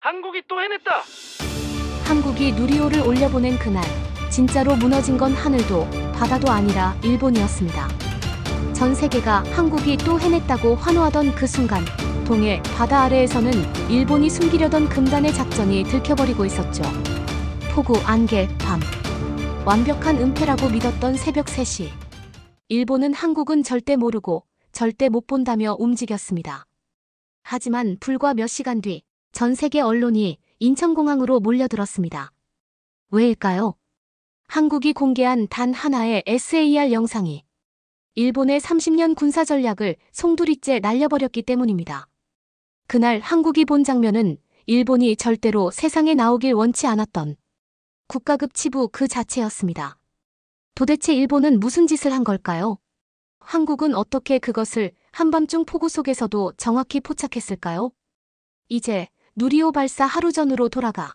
한국이 또 해냈다. 한국이 누리호를 올려보낸 그날, 진짜로 무너진 건 하늘도 바다도 아니라 일본이었습니다. 전 세계가 한국이 또 해냈다고 환호하던 그 순간, 동해 바다 아래에서는 일본이 숨기려던 금단의 작전이 들켜버리고 있었죠. 폭우, 안개, 밤. 완벽한 은폐라고 믿었던 새벽 3시. 일본은 한국은 절대 모르고 절대 못 본다며 움직였습니다. 하지만 불과 몇 시간 뒤, 전 세계 언론이 인천공항으로 몰려들었습니다. 왜일까요? 한국이 공개한 단 하나의 SAR 영상이 일본의 30년 군사 전략을 송두리째 날려버렸기 때문입니다. 그날 한국이 본 장면은 일본이 절대로 세상에 나오길 원치 않았던 국가급 치부 그 자체였습니다. 도대체 일본은 무슨 짓을 한 걸까요? 한국은 어떻게 그것을 한밤중 폭우 속에서도 정확히 포착했을까요? 이제 누리호 발사 하루 전으로 돌아가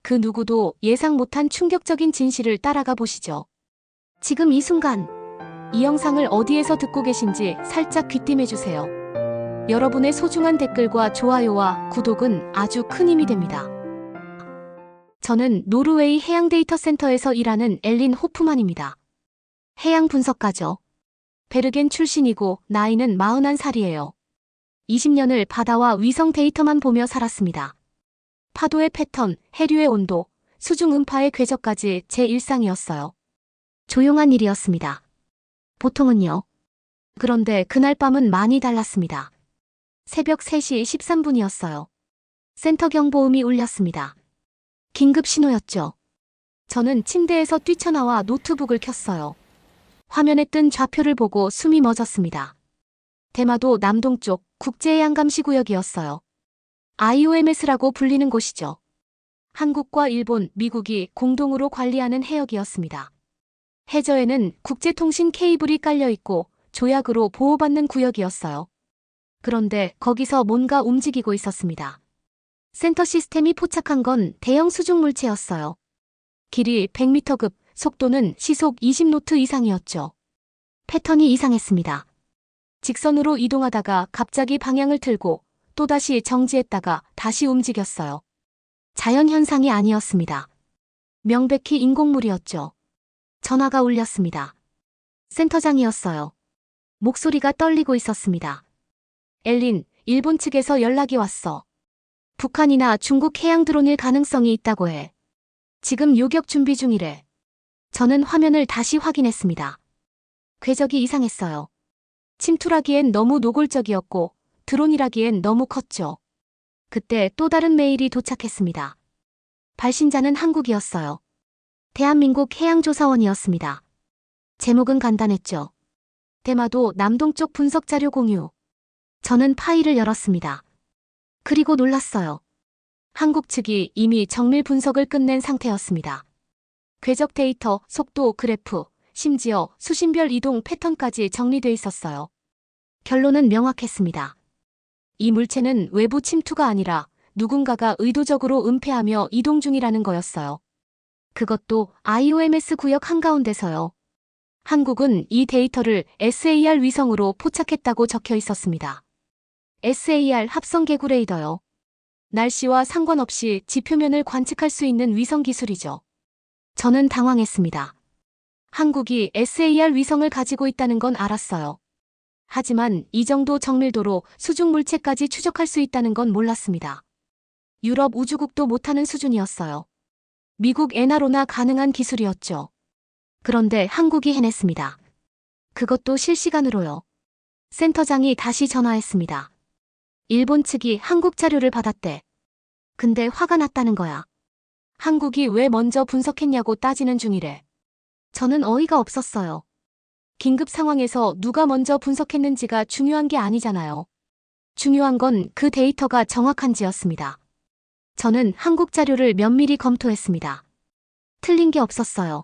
그 누구도 예상 못한 충격적인 진실을 따라가 보시죠. 지금 이 순간 이 영상을 어디에서 듣고 계신지 살짝 귀띔해주세요. 여러분의 소중한 댓글과 좋아요와 구독은 아주 큰 힘이 됩니다. 저는 노르웨이 해양 데이터 센터에서 일하는 엘린 호프만입니다. 해양 분석가죠. 베르겐 출신이고 나이는 41살이에요. 20년을 바다와 위성 데이터만 보며 살았습니다. 파도의 패턴, 해류의 온도, 수중 음파의 궤적까지 제 일상이었어요. 조용한 일이었습니다. 보통은요. 그런데 그날 밤은 많이 달랐습니다. 새벽 3시 13분이었어요. 센터 경보음이 울렸습니다. 긴급 신호였죠. 저는 침대에서 뛰쳐나와 노트북을 켰어요. 화면에 뜬 좌표를 보고 숨이 멎었습니다. 대마도 남동쪽 국제해양감시구역이었어요. IOMS라고 불리는 곳이죠. 한국과 일본, 미국이 공동으로 관리하는 해역이었습니다. 해저에는 국제통신 케이블이 깔려있고 조약으로 보호받는 구역이었어요. 그런데 거기서 뭔가 움직이고 있었습니다. 센터 시스템이 포착한 건 대형 수중 물체였어요. 길이 100m급, 속도는 시속 20노트 이상이었죠. 패턴이 이상했습니다. 직선으로 이동하다가 갑자기 방향을 틀고 또다시 정지했다가 다시 움직였어요. 자연현상이 아니었습니다. 명백히 인공물이었죠. 전화가 울렸습니다. 센터장이었어요. 목소리가 떨리고 있었습니다. 엘린, 일본 측에서 연락이 왔어. 북한이나 중국 해양 드론일 가능성이 있다고 해. 지금 요격 준비 중이래. 저는 화면을 다시 확인했습니다. 궤적이 이상했어요. 침투라기엔 너무 노골적이었고 드론이라기엔 너무 컸죠. 그때 또 다른 메일이 도착했습니다. 발신자는 한국이었어요. 대한민국 해양조사원이었습니다. 제목은 간단했죠. 대마도 남동쪽 분석자료 공유. 저는 파일을 열었습니다. 그리고 놀랐어요. 한국 측이 이미 정밀 분석을 끝낸 상태였습니다. 궤적 데이터, 속도, 그래프, 심지어 수신별 이동 패턴까지 정리돼 있었어요. 결론은 명확했습니다. 이 물체는 외부 침투가 아니라 누군가가 의도적으로 은폐하며 이동 중이라는 거였어요. 그것도 IOMS 구역 한가운데서요. 한국은 이 데이터를 SAR 위성으로 포착했다고 적혀 있었습니다. SAR 합성 개구 레이더요. 날씨와 상관없이 지표면을 관측할 수 있는 위성 기술이죠. 저는 당황했습니다. 한국이 SAR 위성을 가지고 있다는 건 알았어요. 하지만 이 정도 정밀도로 수중 물체까지 추적할 수 있다는 건 몰랐습니다. 유럽 우주국도 못하는 수준이었어요. 미국 NRO나 가능한 기술이었죠. 그런데 한국이 해냈습니다. 그것도 실시간으로요. 센터장이 다시 전화했습니다. 일본 측이 한국 자료를 받았대. 근데 화가 났다는 거야. 한국이 왜 먼저 분석했냐고 따지는 중이래. 저는 어이가 없었어요. 긴급 상황에서 누가 먼저 분석했는지가 중요한 게 아니잖아요. 중요한 건 그 데이터가 정확한지였습니다. 저는 한국 자료를 면밀히 검토했습니다. 틀린 게 없었어요.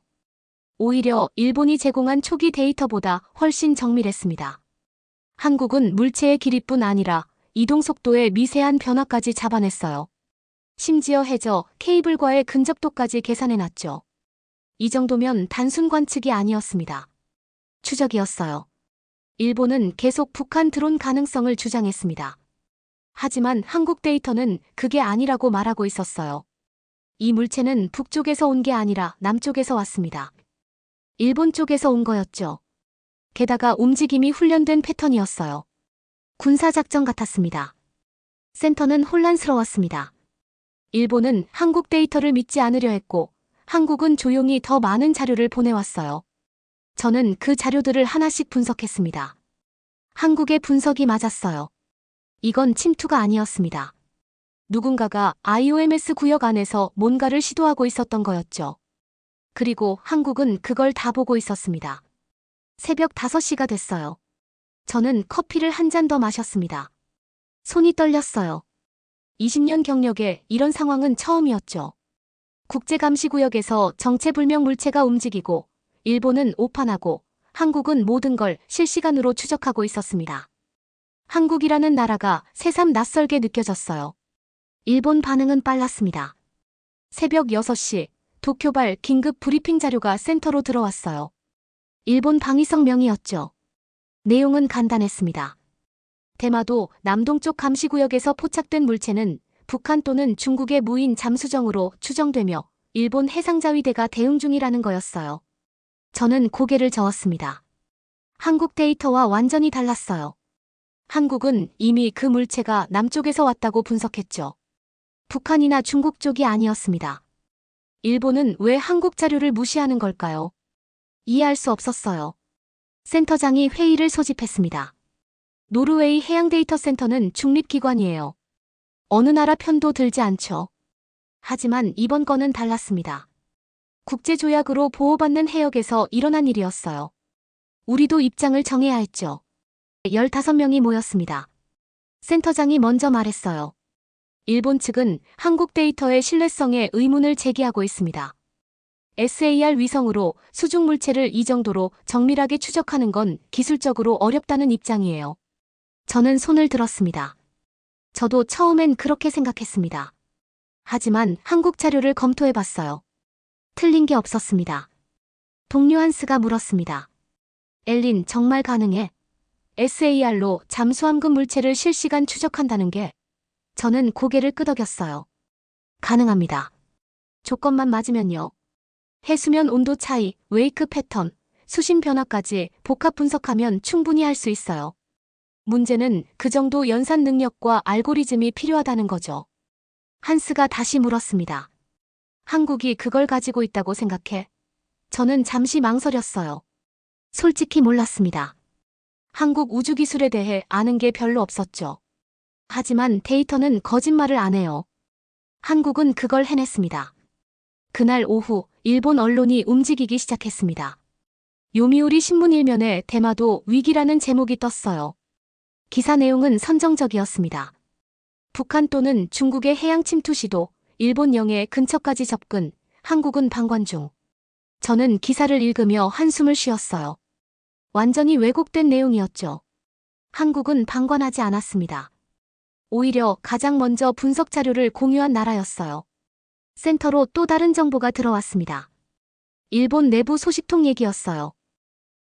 오히려 일본이 제공한 초기 데이터보다 훨씬 정밀했습니다. 한국은 물체의 길이뿐 아니라 이동 속도의 미세한 변화까지 잡아냈어요. 심지어 해저, 케이블과의 근접도까지 계산해놨죠. 이 정도면 단순 관측이 아니었습니다. 추적이었어요. 일본은 계속 북한 드론 가능성을 주장했습니다. 하지만 한국 데이터는 그게 아니라고 말하고 있었어요. 이 물체는 북쪽에서 온 게 아니라 남쪽에서 왔습니다. 일본 쪽에서 온 거였죠. 게다가 움직임이 훈련된 패턴이었어요. 군사작전 같았습니다. 센터는 혼란스러웠습니다. 일본은 한국 데이터를 믿지 않으려 했고, 한국은 조용히 더 많은 자료를 보내왔어요. 저는 그 자료들을 하나씩 분석했습니다. 한국의 분석이 맞았어요. 이건 침투가 아니었습니다. 누군가가 IOMS 구역 안에서 뭔가를 시도하고 있었던 거였죠. 그리고 한국은 그걸 다 보고 있었습니다. 새벽 5시가 됐어요. 저는 커피를 한 잔 더 마셨습니다. 손이 떨렸어요. 20년 경력에 이런 상황은 처음이었죠. 국제감시구역에서 정체불명 물체가 움직이고, 일본은 오판하고, 한국은 모든 걸 실시간으로 추적하고 있었습니다. 한국이라는 나라가 새삼 낯설게 느껴졌어요. 일본 반응은 빨랐습니다. 새벽 6시, 도쿄발 긴급 브리핑 자료가 센터로 들어왔어요. 일본 방위성 명이었죠. 내용은 간단했습니다. 대마도 남동쪽 감시구역에서 포착된 물체는 북한 또는 중국의 무인 잠수정으로 추정되며 일본 해상자위대가 대응 중이라는 거였어요. 저는 고개를 저었습니다. 한국 데이터와 완전히 달랐어요. 한국은 이미 그 물체가 남쪽에서 왔다고 분석했죠. 북한이나 중국 쪽이 아니었습니다. 일본은 왜 한국 자료를 무시하는 걸까요? 이해할 수 없었어요. 센터장이 회의를 소집했습니다. 노르웨이 해양데이터센터는 중립기관이에요. 어느 나라 편도 들지 않죠. 하지만 이번 건은 달랐습니다. 국제조약으로 보호받는 해역에서 일어난 일이었어요. 우리도 입장을 정해야 했죠. 15명이 모였습니다. 센터장이 먼저 말했어요. 일본 측은 한국 데이터의 신뢰성에 의문을 제기하고 있습니다. SAR 위성으로 수중 물체를 이 정도로 정밀하게 추적하는 건 기술적으로 어렵다는 입장이에요. 저는 손을 들었습니다. 저도 처음엔 그렇게 생각했습니다. 하지만 한국 자료를 검토해봤어요. 틀린 게 없었습니다. 동료 한스가 물었습니다. 엘린, 정말 가능해? SAR로 잠수함급 물체를 실시간 추적한다는 게? 저는 고개를 끄덕였어요. 가능합니다. 조건만 맞으면요. 해수면 온도 차이, 웨이크 패턴, 수심 변화까지 복합 분석하면 충분히 할 수 있어요. 문제는 그 정도 연산 능력과 알고리즘이 필요하다는 거죠. 한스가 다시 물었습니다. 한국이 그걸 가지고 있다고 생각해? 저는 잠시 망설였어요. 솔직히 몰랐습니다. 한국 우주기술에 대해 아는 게 별로 없었죠. 하지만 데이터는 거짓말을 안 해요. 한국은 그걸 해냈습니다. 그날 오후 일본 언론이 움직이기 시작했습니다. 요미우리 신문 일면에 대마도 위기라는 제목이 떴어요. 기사 내용은 선정적이었습니다. 북한 또는 중국의 해양 침투 시도, 일본 영해 근처까지 접근, 한국은 방관 중. 저는 기사를 읽으며 한숨을 쉬었어요. 완전히 왜곡된 내용이었죠. 한국은 방관하지 않았습니다. 오히려 가장 먼저 분석 자료를 공유한 나라였어요. 센터로 또 다른 정보가 들어왔습니다. 일본 내부 소식통 얘기였어요.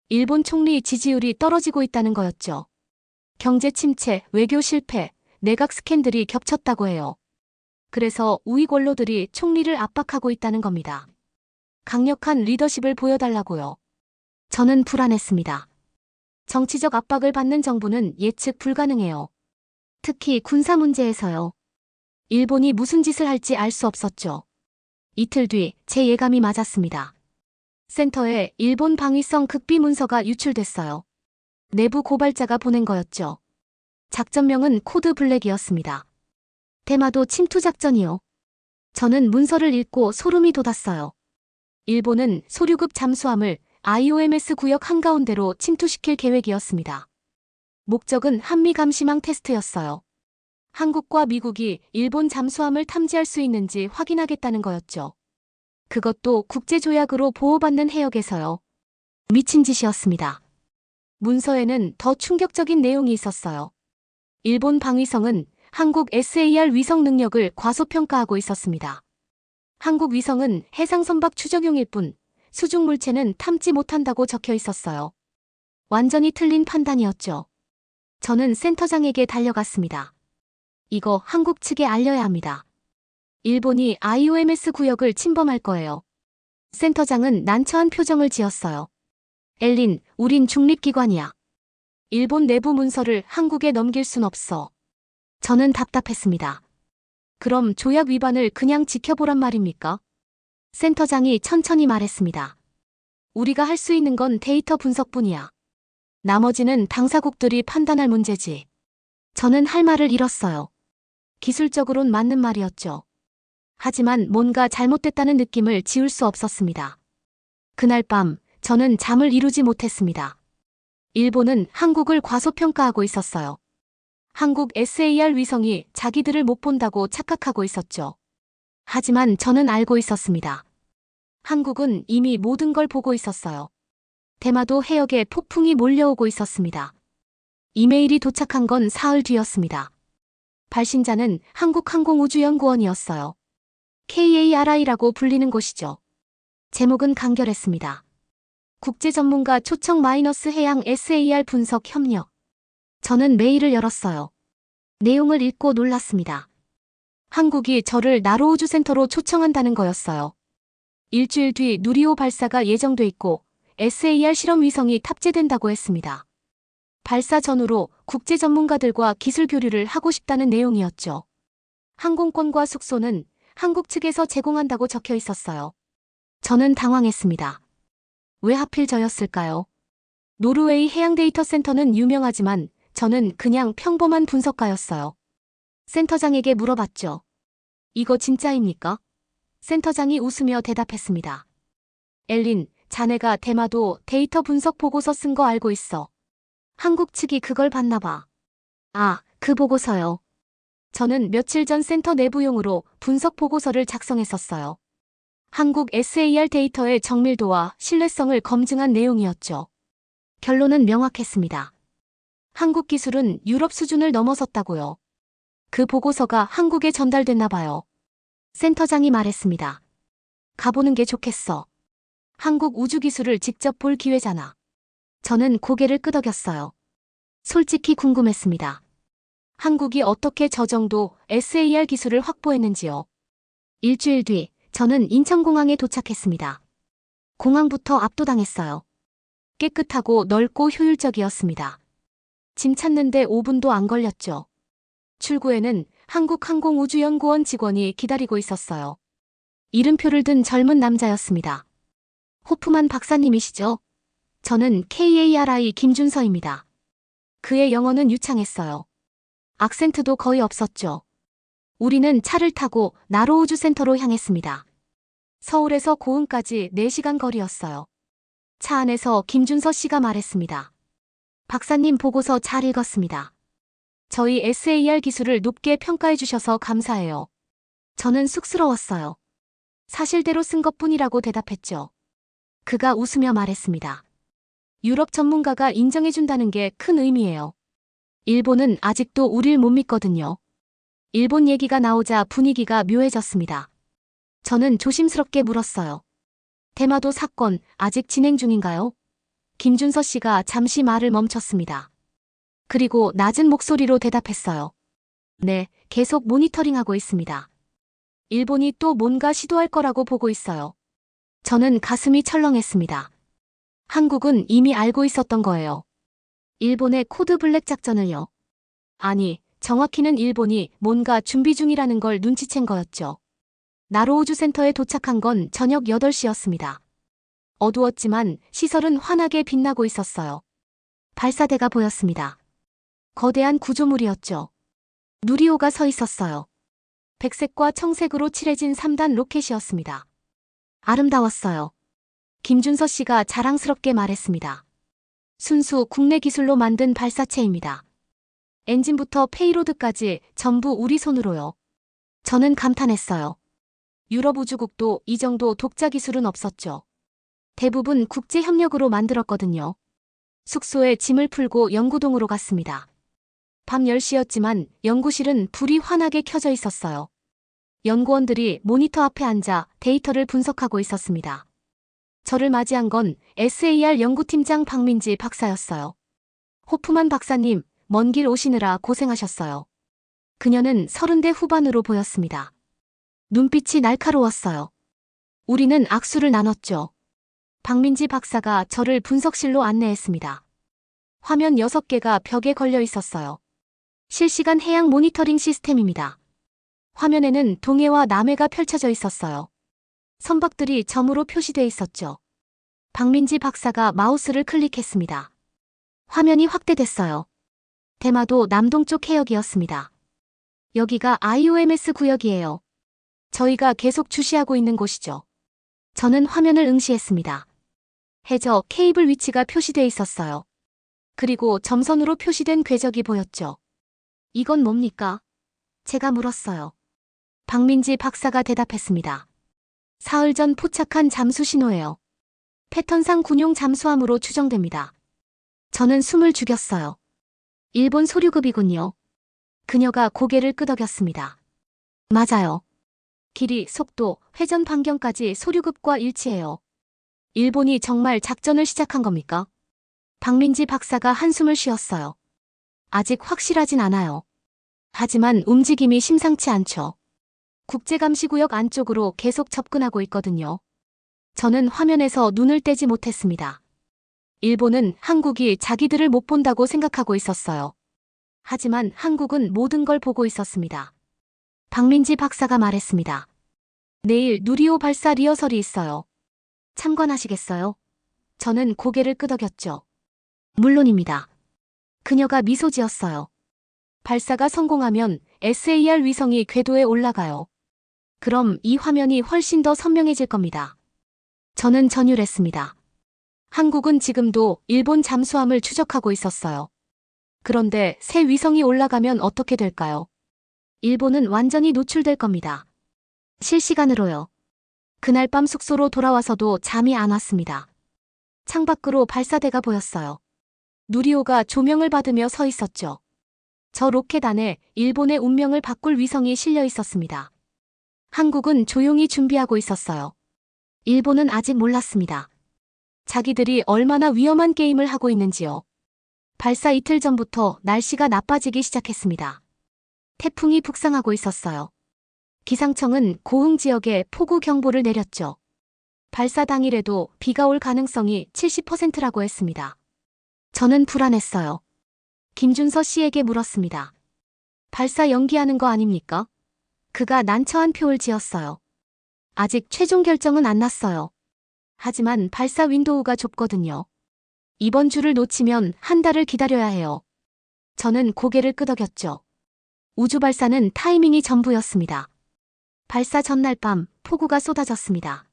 일본 총리 지지율이 떨어지고 있다는 거였죠. 경제 침체, 외교 실패, 내각 스캔들이 겹쳤다고 해요. 그래서 우익 원로들이 총리를 압박하고 있다는 겁니다. 강력한 리더십을 보여달라고요. 저는 불안했습니다. 정치적 압박을 받는 정부는 예측 불가능해요. 특히 군사 문제에서요. 일본이 무슨 짓을 할지 알 수 없었죠. 이틀 뒤 제 예감이 맞았습니다. 센터에 일본 방위성 극비 문서가 유출됐어요. 내부 고발자가 보낸 거였죠. 작전명은 코드 블랙이었습니다. 대마도 침투 작전이요. 저는 문서를 읽고 소름이 돋았어요. 일본은 소류급 잠수함을 IOMS 구역 한가운데로 침투시킬 계획이었습니다. 목적은 한미 감시망 테스트였어요. 한국과 미국이 일본 잠수함을 탐지할 수 있는지 확인하겠다는 거였죠. 그것도 국제조약으로 보호받는 해역에서요. 미친 짓이었습니다. 문서에는 더 충격적인 내용이 있었어요. 일본 방위성은 한국 SAR 위성 능력을 과소평가하고 있었습니다. 한국 위성은 해상선박 추적용일 뿐 수중 물체는 탐지 못한다고 적혀 있었어요. 완전히 틀린 판단이었죠. 저는 센터장에게 달려갔습니다. 이거 한국 측에 알려야 합니다. 일본이 IOMS 구역을 침범할 거예요. 센터장은 난처한 표정을 지었어요. 엘린, 우린 중립기관이야. 일본 내부 문서를 한국에 넘길 순 없어. 저는 답답했습니다. 그럼 조약 위반을 그냥 지켜보란 말입니까? 센터장이 천천히 말했습니다. 우리가 할 수 있는 건 데이터 분석뿐이야. 나머지는 당사국들이 판단할 문제지. 저는 할 말을 잃었어요. 기술적으론 맞는 말이었죠. 하지만 뭔가 잘못됐다는 느낌을 지울 수 없었습니다. 그날 밤 저는 잠을 이루지 못했습니다. 일본은 한국을 과소평가하고 있었어요. 한국 SAR 위성이 자기들을 못 본다고 착각하고 있었죠. 하지만 저는 알고 있었습니다. 한국은 이미 모든 걸 보고 있었어요. 대마도 해역에 폭풍이 몰려오고 있었습니다. 이메일이 도착한 건 사흘 뒤였습니다. 발신자는 한국항공우주연구원이었어요. KARI라고 불리는 곳이죠. 제목은 간결했습니다. 국제 전문가 초청 마이너스 해양 SAR 분석 협력. 저는 메일을 열었어요. 내용을 읽고 놀랐습니다. 한국이 저를 나로우주센터로 초청한다는 거였어요. 일주일 뒤 누리호 발사가 예정돼 있고 SAR 실험 위성이 탑재된다고 했습니다. 발사 전후로 국제 전문가들과 기술 교류를 하고 싶다는 내용이었죠. 항공권과 숙소는 한국 측에서 제공한다고 적혀 있었어요. 저는 당황했습니다. 왜 하필 저였을까요? 노르웨이 해양 데이터 센터는 유명하지만 저는 그냥 평범한 분석가였어요. 센터장에게 물어봤죠. 이거 진짜입니까? 센터장이 웃으며 대답했습니다. 엘린, 자네가 대마도 데이터 분석 보고서 쓴 거 알고 있어. 한국 측이 그걸 봤나 봐. 아, 그 보고서요. 저는 며칠 전 센터 내부용으로 분석 보고서를 작성했었어요. 한국 SAR 데이터의 정밀도와 신뢰성을 검증한 내용이었죠. 결론은 명확했습니다. 한국 기술은 유럽 수준을 넘어섰다고요. 그 보고서가 한국에 전달됐나 봐요. 센터장이 말했습니다. 가보는 게 좋겠어. 한국 우주기술을 직접 볼 기회잖아. 저는 고개를 끄덕였어요. 솔직히 궁금했습니다. 한국이 어떻게 저 정도 SAR 기술을 확보했는지요. 일주일 뒤 저는 인천공항에 도착했습니다. 공항부터 압도당했어요. 깨끗하고 넓고 효율적이었습니다. 짐 찾는데 5분도 안 걸렸죠. 출구에는 한국항공우주연구원 직원이 기다리고 있었어요. 이름표를 든 젊은 남자였습니다. 호프만 박사님이시죠? 저는 KARI 김준서입니다. 그의 영어는 유창했어요. 악센트도 거의 없었죠. 우리는 차를 타고 나로우주센터로 향했습니다. 서울에서 고흥까지 4시간 거리였어요. 차 안에서 김준서 씨가 말했습니다. 박사님 보고서 잘 읽었습니다. 저희 SAR 기술을 높게 평가해 주셔서 감사해요. 저는 쑥스러웠어요. 사실대로 쓴 것뿐이라고 대답했죠. 그가 웃으며 말했습니다. 유럽 전문가가 인정해 준다는 게 큰 의미예요. 일본은 아직도 우릴 못 믿거든요. 일본 얘기가 나오자 분위기가 묘해졌습니다. 저는 조심스럽게 물었어요. 대마도 사건 아직 진행 중인가요? 김준서 씨가 잠시 말을 멈췄습니다. 그리고 낮은 목소리로 대답했어요. 네, 계속 모니터링하고 있습니다. 일본이 또 뭔가 시도할 거라고 보고 있어요. 저는 가슴이 철렁했습니다. 한국은 이미 알고 있었던 거예요. 일본의 코드 블랙 작전을요. 아니, 정확히는 일본이 뭔가 준비 중이라는 걸 눈치챈 거였죠. 나로우주 센터에 도착한 건 저녁 8시였습니다. 어두웠지만 시설은 환하게 빛나고 있었어요. 발사대가 보였습니다. 거대한 구조물이었죠. 누리호가 서 있었어요. 백색과 청색으로 칠해진 3단 로켓이었습니다. 아름다웠어요. 김준서 씨가 자랑스럽게 말했습니다. 순수 국내 기술로 만든 발사체입니다. 엔진부터 페이로드까지 전부 우리 손으로요. 저는 감탄했어요. 유럽 우주국도 이 정도 독자 기술은 없었죠. 대부분 국제 협력으로 만들었거든요. 숙소에 짐을 풀고 연구동으로 갔습니다. 밤 10시였지만 연구실은 불이 환하게 켜져 있었어요. 연구원들이 모니터 앞에 앉아 데이터를 분석하고 있었습니다. 저를 맞이한 건 SAR 연구팀장 박민지 박사였어요. 호프만 박사님, 먼 길 오시느라 고생하셨어요. 그녀는 30대 후반으로 보였습니다. 눈빛이 날카로웠어요. 우리는 악수를 나눴죠. 박민지 박사가 저를 분석실로 안내했습니다. 화면 6개가 벽에 걸려 있었어요. 실시간 해양 모니터링 시스템입니다. 화면에는 동해와 남해가 펼쳐져 있었어요. 선박들이 점으로 표시돼 있었죠. 박민지 박사가 마우스를 클릭했습니다. 화면이 확대됐어요. 대마도 남동쪽 해역이었습니다. 여기가 IOMS 구역이에요. 저희가 계속 주시하고 있는 곳이죠. 저는 화면을 응시했습니다. 해저 케이블 위치가 표시돼 있었어요. 그리고 점선으로 표시된 궤적이 보였죠. 이건 뭡니까? 제가 물었어요. 박민지 박사가 대답했습니다. 사흘 전 포착한 잠수 신호예요. 패턴상 군용 잠수함으로 추정됩니다. 저는 숨을 죽였어요. 일본 소류급이군요. 그녀가 고개를 끄덕였습니다. 맞아요. 길이, 속도, 회전 반경까지 소류급과 일치해요. 일본이 정말 작전을 시작한 겁니까? 박민지 박사가 한숨을 쉬었어요. 아직 확실하진 않아요. 하지만 움직임이 심상치 않죠. 국제감시구역 안쪽으로 계속 접근하고 있거든요. 저는 화면에서 눈을 떼지 못했습니다. 일본은 한국이 자기들을 못 본다고 생각하고 있었어요. 하지만 한국은 모든 걸 보고 있었습니다. 박민지 박사가 말했습니다. 내일 누리호 발사 리허설이 있어요. 참관하시겠어요? 저는 고개를 끄덕였죠. 물론입니다. 그녀가 미소 지었어요. 발사가 성공하면 SAR 위성이 궤도에 올라가요. 그럼 이 화면이 훨씬 더 선명해질 겁니다. 저는 전율했습니다. 한국은 지금도 일본 잠수함을 추적하고 있었어요. 그런데 새 위성이 올라가면 어떻게 될까요? 일본은 완전히 노출될 겁니다. 실시간으로요. 그날 밤 숙소로 돌아와서도 잠이 안 왔습니다. 창밖으로 발사대가 보였어요. 누리호가 조명을 받으며 서 있었죠. 저 로켓 안에 일본의 운명을 바꿀 위성이 실려 있었습니다. 한국은 조용히 준비하고 있었어요. 일본은 아직 몰랐습니다. 자기들이 얼마나 위험한 게임을 하고 있는지요. 발사 이틀 전부터 날씨가 나빠지기 시작했습니다. 태풍이 북상하고 있었어요. 기상청은 고흥 지역에 폭우 경보를 내렸죠. 발사 당일에도 비가 올 가능성이 70%라고 했습니다. 저는 불안했어요. 김준서 씨에게 물었습니다. 발사 연기하는 거 아닙니까? 그가 난처한 표를 지었어요. 아직 최종 결정은 안 났어요. 하지만 발사 윈도우가 좁거든요. 이번 주를 놓치면 한 달을 기다려야 해요. 저는 고개를 끄덕였죠. 우주 발사는 타이밍이 전부였습니다. 발사 전날 밤 폭우가 쏟아졌습니다.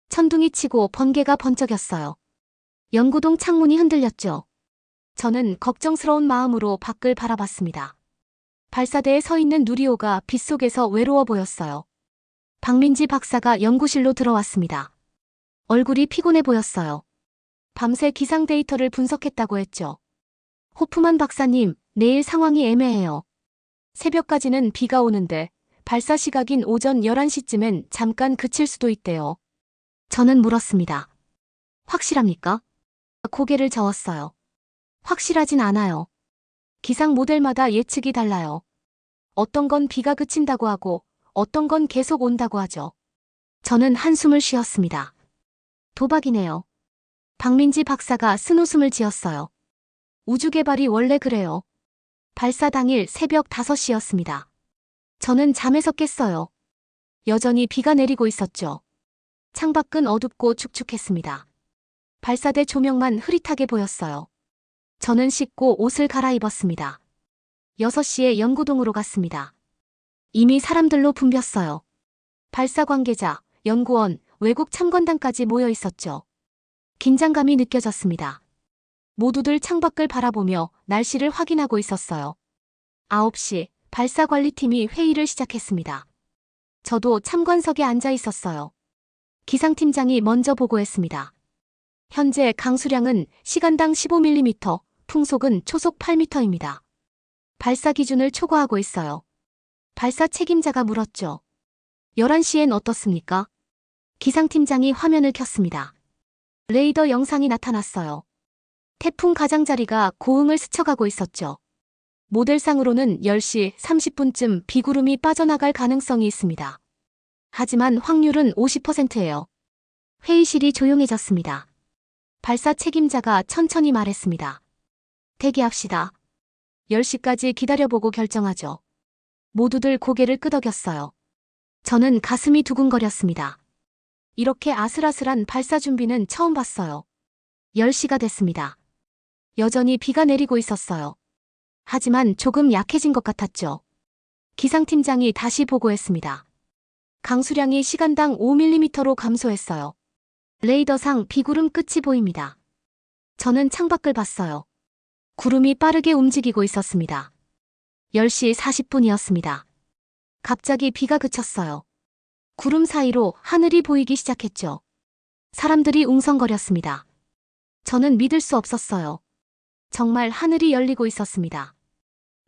천둥이 치고 번개가 번쩍였어요. 연구동 창문이 흔들렸죠. 저는 걱정스러운 마음으로 밖을 바라봤습니다. 발사대에 서 있는 누리호가 빛 속에서 외로워 보였어요. 박민지 박사가 연구실로 들어왔습니다. 얼굴이 피곤해 보였어요. 밤새 기상 데이터를 분석했다고 했죠. 호프만 박사님, 내일 상황이 애매해요. 새벽까지는 비가 오는데 발사 시각인 오전 11시쯤엔 잠깐 그칠 수도 있대요. 저는 물었습니다. 확실합니까? 고개를 저었어요. 확실하진 않아요. 기상 모델마다 예측이 달라요. 어떤 건 비가 그친다고 하고 어떤 건 계속 온다고 하죠. 저는 한숨을 쉬었습니다. 도박이네요. 박민지 박사가 쓴웃음을 지었어요. 우주 개발이 원래 그래요. 발사 당일 새벽 5시였습니다. 저는 잠에서 깼어요. 여전히 비가 내리고 있었죠. 창밖은 어둡고 축축했습니다. 발사대 조명만 흐릿하게 보였어요. 저는 씻고 옷을 갈아입었습니다. 6시에 연구동으로 갔습니다. 이미 사람들로 붐볐어요. 발사 관계자, 연구원, 외국 참관단까지 모여 있었죠. 긴장감이 느껴졌습니다. 모두들 창밖을 바라보며 날씨를 확인하고 있었어요. 9시, 발사관리팀이 회의를 시작했습니다. 저도 참관석에 앉아 있었어요. 기상팀장이 먼저 보고했습니다. 현재 강수량은 시간당 15mm, 풍속은 초속 8m입니다. 발사 기준을 초과하고 있어요. 발사 책임자가 물었죠. 11시엔 어떻습니까? 기상팀장이 화면을 켰습니다. 레이더 영상이 나타났어요. 태풍 가장자리가 고흥을 스쳐가고 있었죠. 모델상으로는 10시 30분쯤 비구름이 빠져나갈 가능성이 있습니다. 하지만 확률은 50%예요. 회의실이 조용해졌습니다. 발사 책임자가 천천히 말했습니다. 대기합시다. 10시까지 기다려보고 결정하죠. 모두들 고개를 끄덕였어요. 저는 가슴이 두근거렸습니다. 이렇게 아슬아슬한 발사 준비는 처음 봤어요. 10시가 됐습니다. 여전히 비가 내리고 있었어요. 하지만 조금 약해진 것 같았죠. 기상팀장이 다시 보고했습니다. 강수량이 시간당 5mm로 감소했어요. 레이더상 비구름 끝이 보입니다. 저는 창밖을 봤어요. 구름이 빠르게 움직이고 있었습니다. 10시 40분이었습니다. 갑자기 비가 그쳤어요. 구름 사이로 하늘이 보이기 시작했죠. 사람들이 웅성거렸습니다. 저는 믿을 수 없었어요. 정말 하늘이 열리고 있었습니다.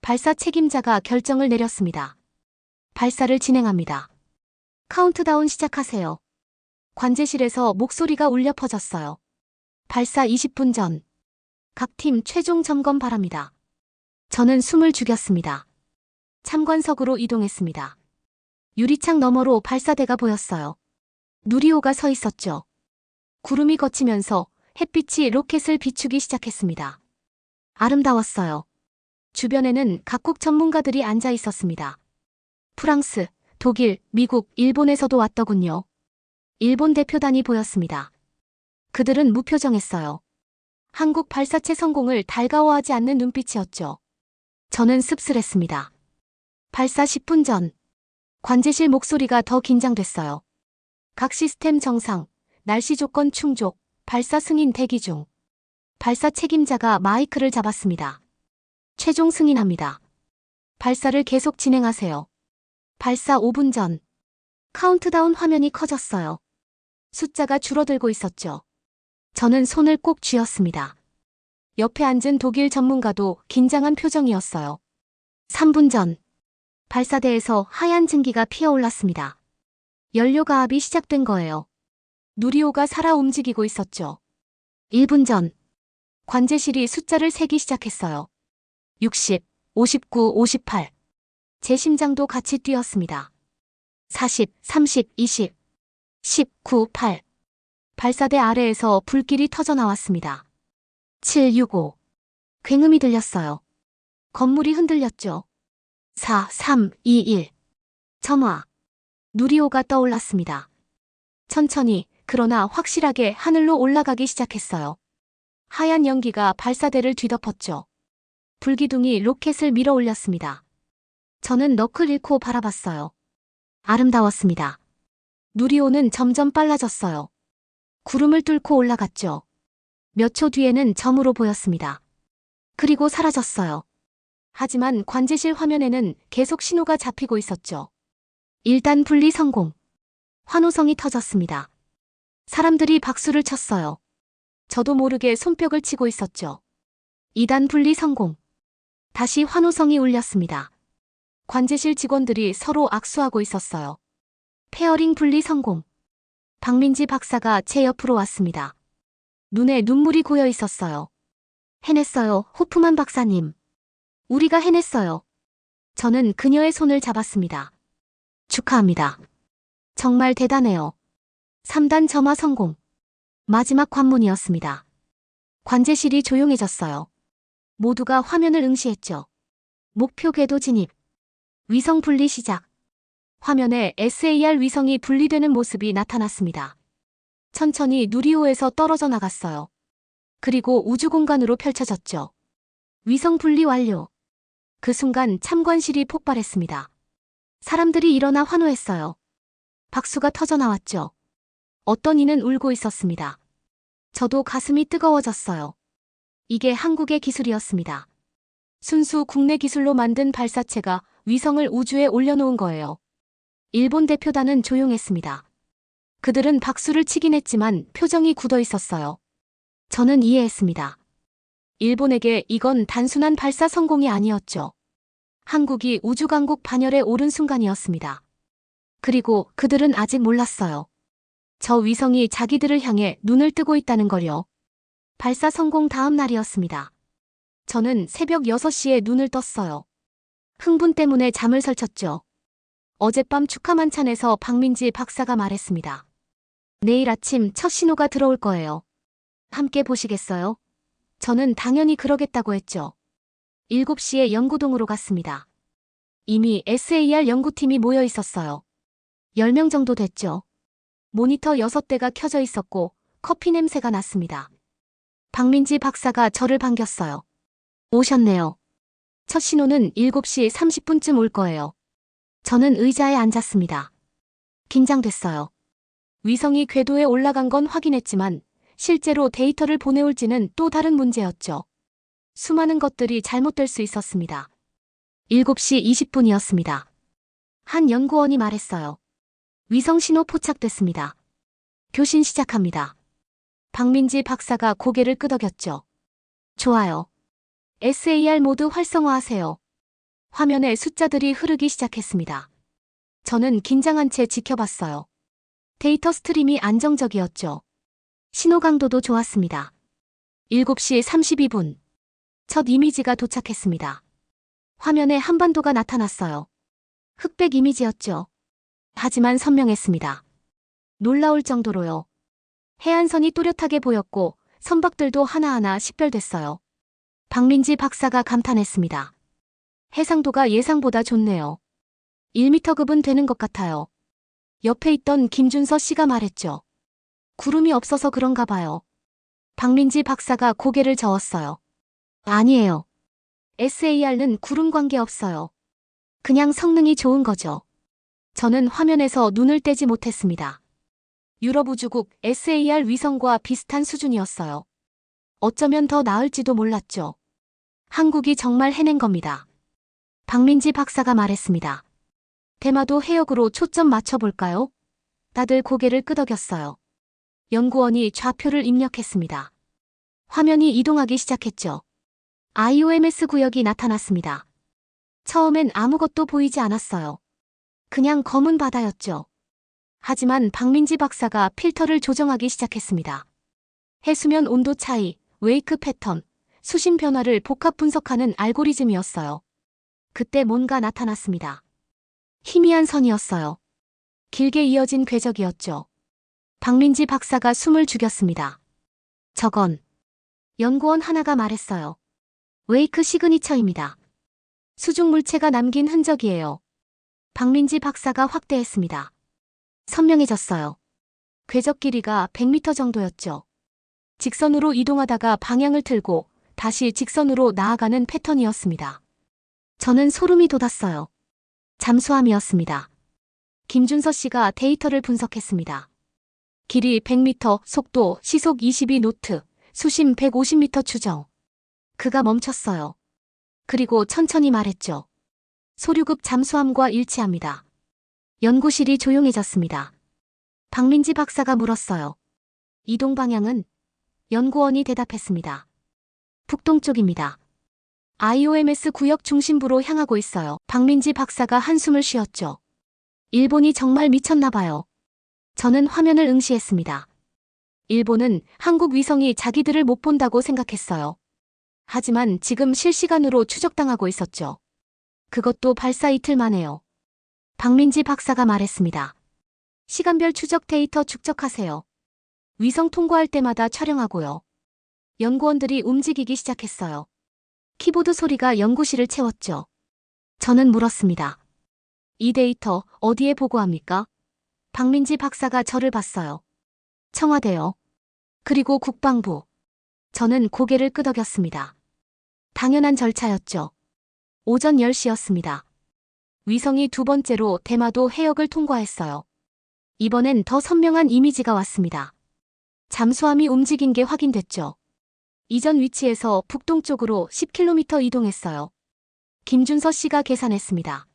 발사 책임자가 결정을 내렸습니다. 발사를 진행합니다. 카운트다운 시작하세요. 관제실에서 목소리가 울려 퍼졌어요. 발사 20분 전. 각 팀 최종 점검 바랍니다. 저는 숨을 죽였습니다. 참관석으로 이동했습니다. 유리창 너머로 발사대가 보였어요. 누리호가 서 있었죠. 구름이 걷히면서 햇빛이 로켓을 비추기 시작했습니다. 아름다웠어요. 주변에는 각국 전문가들이 앉아 있었습니다. 프랑스, 독일, 미국, 일본에서도 왔더군요. 일본 대표단이 보였습니다. 그들은 무표정했어요. 한국 발사체 성공을 달가워하지 않는 눈빛이었죠. 저는 씁쓸했습니다. 발사 10분 전. 관제실 목소리가 더 긴장됐어요. 각 시스템 정상, 날씨 조건 충족, 발사 승인 대기 중. 발사 책임자가 마이크를 잡았습니다. 최종 승인합니다. 발사를 계속 진행하세요. 발사 5분 전. 카운트다운 화면이 커졌어요. 숫자가 줄어들고 있었죠. 저는 손을 꼭 쥐었습니다. 옆에 앉은 독일 전문가도 긴장한 표정이었어요. 3분 전. 발사대에서 하얀 증기가 피어올랐습니다. 연료 가압이 시작된 거예요. 누리호가 살아 움직이고 있었죠. 1분 전. 관제실이 숫자를 세기 시작했어요. 60, 59, 58. 제 심장도 같이 뛰었습니다. 40, 30, 20, 19, 8. 발사대 아래에서 불길이 터져 나왔습니다. 765. 굉음이 들렸어요. 건물이 흔들렸죠. 4, 3, 2, 1. 점화. 누리호가 떠올랐습니다. 천천히, 그러나 확실하게 하늘로 올라가기 시작했어요. 하얀 연기가 발사대를 뒤덮었죠. 불기둥이 로켓을 밀어 올렸습니다. 저는 넋을 잃고 바라봤어요. 아름다웠습니다. 누리호는 점점 빨라졌어요. 구름을 뚫고 올라갔죠. 몇 초 뒤에는 점으로 보였습니다. 그리고 사라졌어요. 하지만 관제실 화면에는 계속 신호가 잡히고 있었죠. 1단 분리 성공. 환호성이 터졌습니다. 사람들이 박수를 쳤어요. 저도 모르게 손뼉을 치고 있었죠. 2단 분리 성공. 다시 환호성이 울렸습니다. 관제실 직원들이 서로 악수하고 있었어요. 페어링 분리 성공. 박민지 박사가 제 옆으로 왔습니다. 눈에 눈물이 고여 있었어요. 해냈어요, 호프만 박사님. 우리가 해냈어요. 저는 그녀의 손을 잡았습니다. 축하합니다. 정말 대단해요. 3단 점화 성공. 마지막 관문이었습니다. 관제실이 조용해졌어요. 모두가 화면을 응시했죠. 목표 궤도 진입. 위성 분리 시작. 화면에 SAR 위성이 분리되는 모습이 나타났습니다. 천천히 누리호에서 떨어져 나갔어요. 그리고 우주 공간으로 펼쳐졌죠. 위성 분리 완료. 그 순간 참관실이 폭발했습니다. 사람들이 일어나 환호했어요. 박수가 터져 나왔죠. 어떤 이는 울고 있었습니다. 저도 가슴이 뜨거워졌어요. 이게 한국의 기술이었습니다. 순수 국내 기술로 만든 발사체가 위성을 우주에 올려놓은 거예요. 일본 대표단은 조용했습니다. 그들은 박수를 치긴 했지만 표정이 굳어 있었어요. 저는 이해했습니다. 일본에게 이건 단순한 발사 성공이 아니었죠. 한국이 우주강국 반열에 오른 순간이었습니다. 그리고 그들은 아직 몰랐어요. 저 위성이 자기들을 향해 눈을 뜨고 있다는 걸요. 발사 성공 다음 날이었습니다. 저는 새벽 6시에 눈을 떴어요. 흥분 때문에 잠을 설쳤죠. 어젯밤 축하 만찬에서 박민지 박사가 말했습니다. 내일 아침 첫 신호가 들어올 거예요. 함께 보시겠어요? 저는 당연히 그러겠다고 했죠. 7시에 연구동으로 갔습니다. 이미 SAR 연구팀이 모여 있었어요. 10명 정도 됐죠. 모니터 6대가 켜져 있었고 커피 냄새가 났습니다. 박민지 박사가 저를 반겼어요. 오셨네요. 첫 신호는 7시 30분쯤 올 거예요. 저는 의자에 앉았습니다. 긴장됐어요. 위성이 궤도에 올라간 건 확인했지만 실제로 데이터를 보내올지는 또 다른 문제였죠. 수많은 것들이 잘못될 수 있었습니다. 7시 20분이었습니다. 한 연구원이 말했어요. 위성 신호 포착됐습니다. 교신 시작합니다. 박민지 박사가 고개를 끄덕였죠. 좋아요. SAR 모드 활성화하세요. 화면에 숫자들이 흐르기 시작했습니다. 저는 긴장한 채 지켜봤어요. 데이터 스트림이 안정적이었죠. 신호 강도도 좋았습니다. 7시 32분. 첫 이미지가 도착했습니다. 화면에 한반도가 나타났어요. 흑백 이미지였죠. 하지만 선명했습니다. 놀라울 정도로요. 해안선이 또렷하게 보였고 선박들도 하나하나 식별됐어요. 박민지 박사가 감탄했습니다. 해상도가 예상보다 좋네요. 1m급은 되는 것 같아요. 옆에 있던 김준서 씨가 말했죠. 구름이 없어서 그런가 봐요. 박민지 박사가 고개를 저었어요. 아니에요. SAR는 구름 관계 없어요. 그냥 성능이 좋은 거죠. 저는 화면에서 눈을 떼지 못했습니다. 유럽 우주국 SAR 위성과 비슷한 수준이었어요. 어쩌면 더 나을지도 몰랐죠. 한국이 정말 해낸 겁니다. 박민지 박사가 말했습니다. 대마도 해역으로 초점 맞춰볼까요? 다들 고개를 끄덕였어요. 연구원이 좌표를 입력했습니다. 화면이 이동하기 시작했죠. IOMS 구역이 나타났습니다. 처음엔 아무것도 보이지 않았어요. 그냥 검은 바다였죠. 하지만 박민지 박사가 필터를 조정하기 시작했습니다. 해수면 온도 차이, 웨이크 패턴, 수심 변화를 복합 분석하는 알고리즘이었어요. 그때 뭔가 나타났습니다. 희미한 선이었어요. 길게 이어진 궤적이었죠. 박민지 박사가 숨을 죽였습니다. 저건 연구원 하나가 말했어요. 웨이크 시그니처입니다. 수중 물체가 남긴 흔적이에요. 박민지 박사가 확대했습니다. 선명해졌어요. 궤적 길이가 100m 정도였죠. 직선으로 이동하다가 방향을 틀고 다시 직선으로 나아가는 패턴이었습니다. 저는 소름이 돋았어요. 잠수함이었습니다. 김준서 씨가 데이터를 분석했습니다. 길이 100m, 속도 시속 22노트, 수심 150m 추정. 그가 멈췄어요. 그리고 천천히 말했죠. 소류급 잠수함과 일치합니다. 연구실이 조용해졌습니다. 박민지 박사가 물었어요. 이동 방향은? 연구원이 대답했습니다. 북동쪽입니다. IOMS 구역 중심부로 향하고 있어요. 박민지 박사가 한숨을 쉬었죠. 일본이 정말 미쳤나 봐요. 저는 화면을 응시했습니다. 일본은 한국 위성이 자기들을 못 본다고 생각했어요. 하지만 지금 실시간으로 추적당하고 있었죠. 그것도 발사 이틀 만에요. 박민지 박사가 말했습니다. 시간별 추적 데이터 축적하세요. 위성 통과할 때마다 촬영하고요. 연구원들이 움직이기 시작했어요. 키보드 소리가 연구실을 채웠죠. 저는 물었습니다. 이 데이터 어디에 보고합니까? 박민지 박사가 저를 봤어요. 청와대요. 그리고 국방부. 저는 고개를 끄덕였습니다. 당연한 절차였죠. 오전 10시였습니다. 위성이 두 번째로 대마도 해역을 통과했어요. 이번엔 더 선명한 이미지가 왔습니다. 잠수함이 움직인 게 확인됐죠. 이전 위치에서 북동쪽으로 10km 이동했어요. 김준서 씨가 계산했습니다.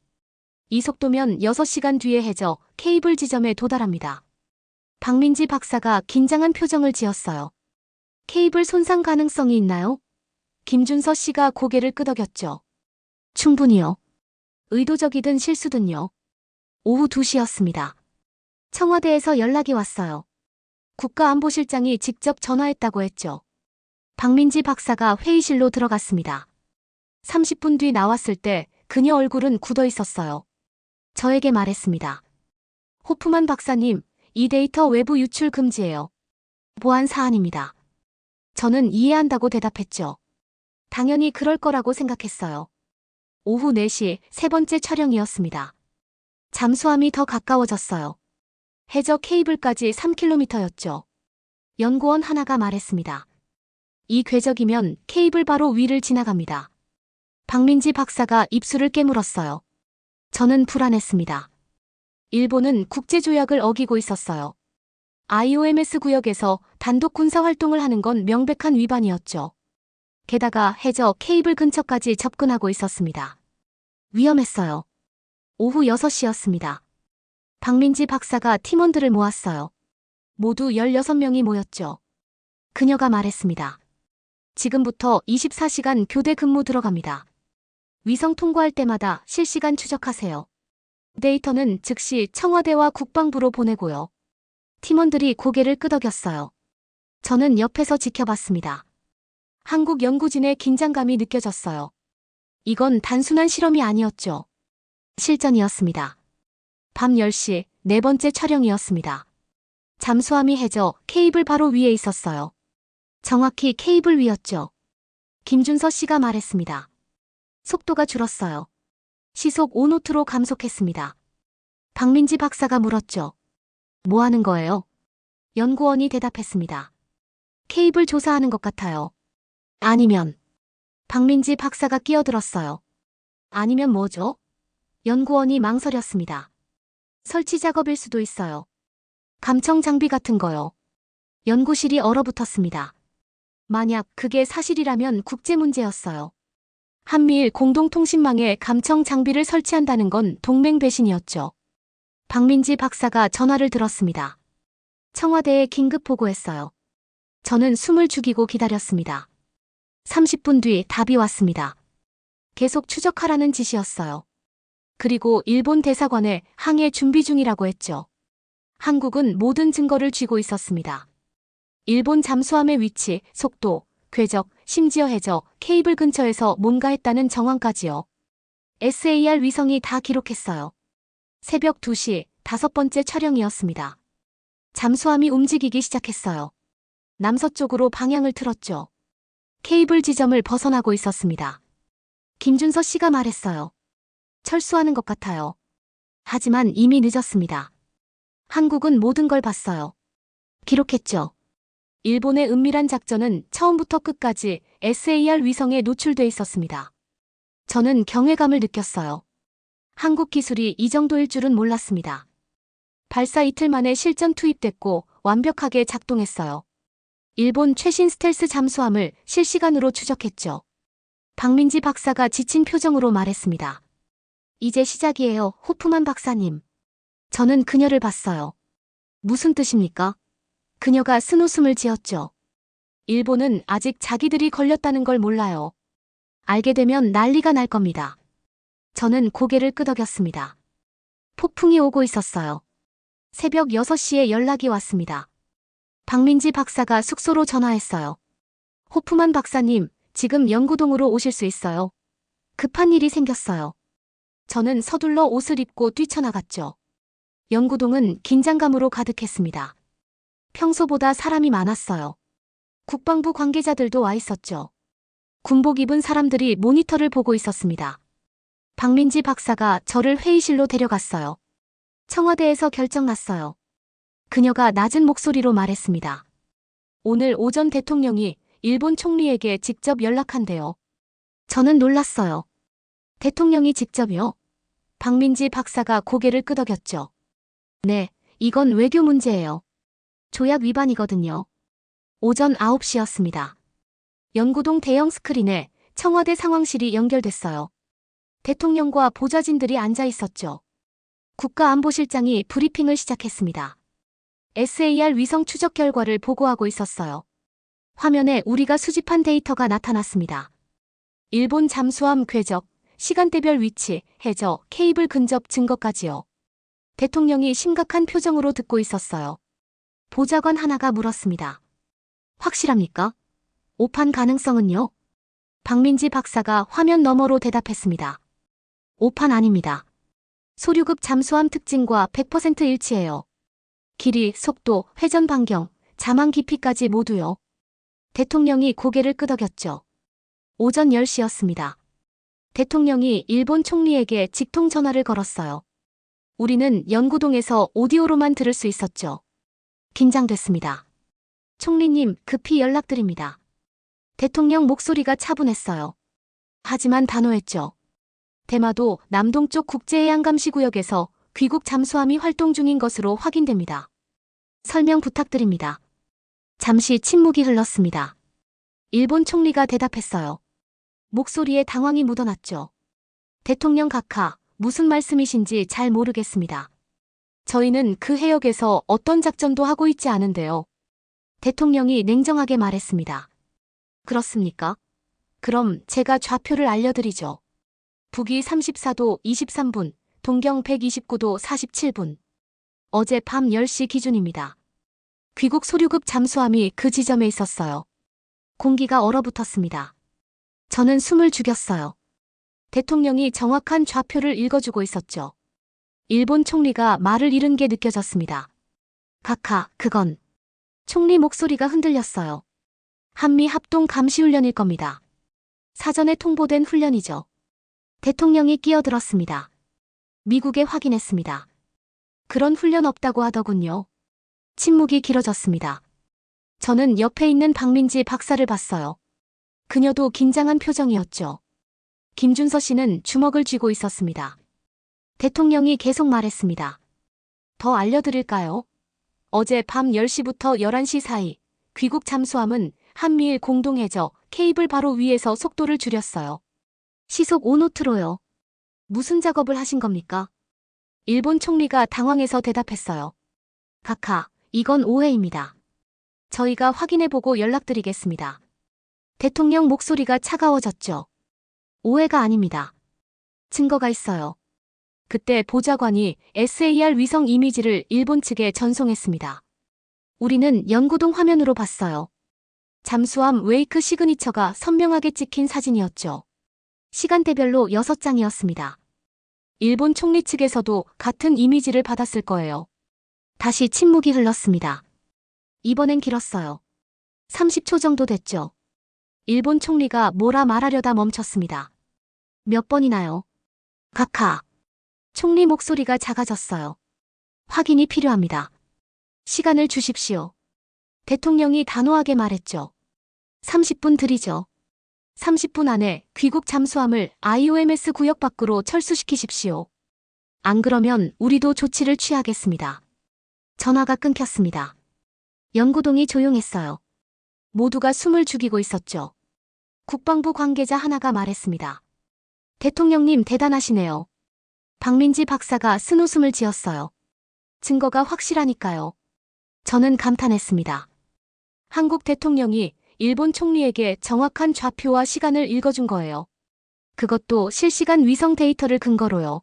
이 속도면 6시간 뒤에 해저 케이블 지점에 도달합니다. 박민지 박사가 긴장한 표정을 지었어요. 케이블 손상 가능성이 있나요? 김준서 씨가 고개를 끄덕였죠. 충분히요. 의도적이든 실수든요. 오후 2시였습니다. 청와대에서 연락이 왔어요. 국가안보실장이 직접 전화했다고 했죠. 박민지 박사가 회의실로 들어갔습니다. 30분 뒤 나왔을 때 그녀 얼굴은 굳어 있었어요. 저에게 말했습니다. 호프만 박사님, 이 데이터 외부 유출 금지예요. 보안 사안입니다. 저는 이해한다고 대답했죠. 당연히 그럴 거라고 생각했어요. 오후 4시 세 번째 촬영이었습니다. 잠수함이 더 가까워졌어요. 해저 케이블까지 3km였죠. 연구원 하나가 말했습니다. 이 궤적이면 케이블 바로 위를 지나갑니다. 박민지 박사가 입술을 깨물었어요. 저는 불안했습니다. 일본은 국제조약을 어기고 있었어요. IOMS 구역에서 단독 군사 활동을 하는 건 명백한 위반이었죠. 게다가 해저 케이블 근처까지 접근하고 있었습니다. 위험했어요. 오후 6시였습니다. 박민지 박사가 팀원들을 모았어요. 모두 16명이 모였죠. 그녀가 말했습니다. 지금부터 24시간 교대 근무 들어갑니다. 위성 통과할 때마다 실시간 추적하세요. 데이터는 즉시 청와대와 국방부로 보내고요. 팀원들이 고개를 끄덕였어요. 저는 옆에서 지켜봤습니다. 한국 연구진의 긴장감이 느껴졌어요. 이건 단순한 실험이 아니었죠. 실전이었습니다. 밤 10시 네 번째 촬영이었습니다. 잠수함이 해저 케이블 바로 위에 있었어요. 정확히 케이블 위였죠. 김준서 씨가 말했습니다. 속도가 줄었어요. 시속 5노트로 감속했습니다. 박민지 박사가 물었죠. 뭐 하는 거예요? 연구원이 대답했습니다. 케이블 조사하는 것 같아요. 아니면 박민지 박사가 끼어들었어요. 아니면 뭐죠? 연구원이 망설였습니다. 설치 작업일 수도 있어요. 감청 장비 같은 거요. 연구실이 얼어붙었습니다. 만약 그게 사실이라면 국제 문제였어요. 한미일 공동통신망에 감청 장비를 설치한다는 건 동맹 배신이었죠. 박민지 박사가 전화를 들었습니다. 청와대에 긴급 보고했어요. 저는 숨을 죽이고 기다렸습니다. 30분 뒤 답이 왔습니다. 계속 추적하라는 지시였어요. 그리고 일본 대사관에 항해 준비 중이라고 했죠. 한국은 모든 증거를 쥐고 있었습니다. 일본 잠수함의 위치, 속도, 궤적, 심지어 해저, 케이블 근처에서 뭔가 했다는 정황까지요. SAR 위성이 다 기록했어요. 새벽 2시 5번째 촬영이었습니다. 잠수함이 움직이기 시작했어요. 남서쪽으로 방향을 틀었죠. 케이블 지점을 벗어나고 있었습니다. 김준서 씨가 말했어요. 철수하는 것 같아요. 하지만 이미 늦었습니다. 한국은 모든 걸 봤어요. 기록했죠. 일본의 은밀한 작전은 처음부터 끝까지 SAR 위성에 노출돼 있었습니다. 저는 경외감을 느꼈어요. 한국 기술이 이 정도일 줄은 몰랐습니다. 발사 이틀 만에 실전 투입됐고 완벽하게 작동했어요. 일본 최신 스텔스 잠수함을 실시간으로 추적했죠. 박민지 박사가 지친 표정으로 말했습니다. 이제 시작이에요, 호프만 박사님. 저는 그녀를 봤어요. 무슨 뜻입니까? 그녀가 쓴웃음을 지었죠. 일본은 아직 자기들이 걸렸다는 걸 몰라요. 알게 되면 난리가 날 겁니다. 저는 고개를 끄덕였습니다. 폭풍이 오고 있었어요. 새벽 6시에 연락이 왔습니다. 박민지 박사가 숙소로 전화했어요. 호프만 박사님, 지금 연구동으로 오실 수 있어요. 급한 일이 생겼어요. 저는 서둘러 옷을 입고 뛰쳐나갔죠. 연구동은 긴장감으로 가득했습니다. 평소보다 사람이 많았어요. 국방부 관계자들도 와 있었죠. 군복 입은 사람들이 모니터를 보고 있었습니다. 박민지 박사가 저를 회의실로 데려갔어요. 청와대에서 결정 났어요. 그녀가 낮은 목소리로 말했습니다. 오늘 오전 대통령이 일본 총리에게 직접 연락한대요. 저는 놀랐어요. 대통령이 직접이요? 박민지 박사가 고개를 끄덕였죠. 네, 이건 외교 문제예요. 조약 위반이거든요. 오전 9시였습니다. 연구동 대형 스크린에 청와대 상황실이 연결됐어요. 대통령과 보좌진들이 앉아 있었죠. 국가안보실장이 브리핑을 시작했습니다. SAR 위성 추적 결과를 보고하고 있었어요. 화면에 우리가 수집한 데이터가 나타났습니다. 일본 잠수함 궤적, 시간대별 위치, 해저, 케이블 근접 증거까지요. 대통령이 심각한 표정으로 듣고 있었어요. 보좌관 하나가 물었습니다. 확실합니까? 오판 가능성은요? 박민지 박사가 화면 너머로 대답했습니다. 오판 아닙니다. 소류급 잠수함 특징과 100% 일치해요. 길이, 속도, 회전 반경, 자망 깊이까지 모두요. 대통령이 고개를 끄덕였죠. 오전 10시였습니다. 대통령이 일본 총리에게 직통 전화를 걸었어요. 우리는 연구동에서 오디오로만 들을 수 있었죠. 긴장됐습니다. 총리님, 급히 연락드립니다. 대통령 목소리가 차분했어요. 하지만 단호했죠. 대마도 남동쪽 국제해양감시구역에서 귀국 잠수함이 활동 중인 것으로 확인됩니다. 설명 부탁드립니다. 잠시 침묵이 흘렀습니다. 일본 총리가 대답했어요. 목소리에 당황이 묻어났죠. 대통령 각하, 무슨 말씀이신지 잘 모르겠습니다. 저희는 그 해역에서 어떤 작전도 하고 있지 않은데요. 대통령이 냉정하게 말했습니다. 그렇습니까? 그럼 제가 좌표를 알려드리죠. 북위 34도 23분, 동경 129도 47분. 어제 밤 10시 기준입니다. 귀국 소류급 잠수함이 그 지점에 있었어요. 공기가 얼어붙었습니다. 저는 숨을 죽였어요. 대통령이 정확한 좌표를 읽어주고 있었죠. 일본 총리가 말을 잃은 게 느껴졌습니다. 각하, 그건. 총리 목소리가 흔들렸어요. 한미 합동 감시훈련일 겁니다. 사전에 통보된 훈련이죠. 대통령이 끼어들었습니다. 미국에 확인했습니다. 그런 훈련 없다고 하더군요. 침묵이 길어졌습니다. 저는 옆에 있는 박민지 박사를 봤어요. 그녀도 긴장한 표정이었죠. 김준서 씨는 주먹을 쥐고 있었습니다. 대통령이 계속 말했습니다. 더 알려드릴까요? 어제 밤 10시부터 11시 사이 귀국 잠수함은 한미일 공동해저 케이블 바로 위에서 속도를 줄였어요. 시속 5노트로요. 무슨 작업을 하신 겁니까? 일본 총리가 당황해서 대답했어요. 각하, 이건 오해입니다. 저희가 확인해보고 연락드리겠습니다. 대통령 목소리가 차가워졌죠. 오해가 아닙니다. 증거가 있어요. 그때 보좌관이 SAR 위성 이미지를 일본 측에 전송했습니다. 우리는 연구동 화면으로 봤어요. 잠수함 웨이크 시그니처가 선명하게 찍힌 사진이었죠. 시간대별로 6장이었습니다. 일본 총리 측에서도 같은 이미지를 받았을 거예요. 다시 침묵이 흘렀습니다. 이번엔 길었어요. 30초 정도 됐죠. 일본 총리가 뭐라 말하려다 멈췄습니다. 몇 번이나요? 각하. 총리 목소리가 작아졌어요. 확인이 필요합니다. 시간을 주십시오. 대통령이 단호하게 말했죠. 30분 드리죠. 30분 안에 귀국 잠수함을 IOMS 구역 밖으로 철수시키십시오. 안 그러면 우리도 조치를 취하겠습니다. 전화가 끊겼습니다. 연구동이 조용했어요. 모두가 숨을 죽이고 있었죠. 국방부 관계자 하나가 말했습니다. 대통령님 대단하시네요. 박민지 박사가 쓴웃음을 지었어요. 증거가 확실하니까요. 저는 감탄했습니다. 한국 대통령이 일본 총리에게 정확한 좌표와 시간을 읽어준 거예요. 그것도 실시간 위성 데이터를 근거로요.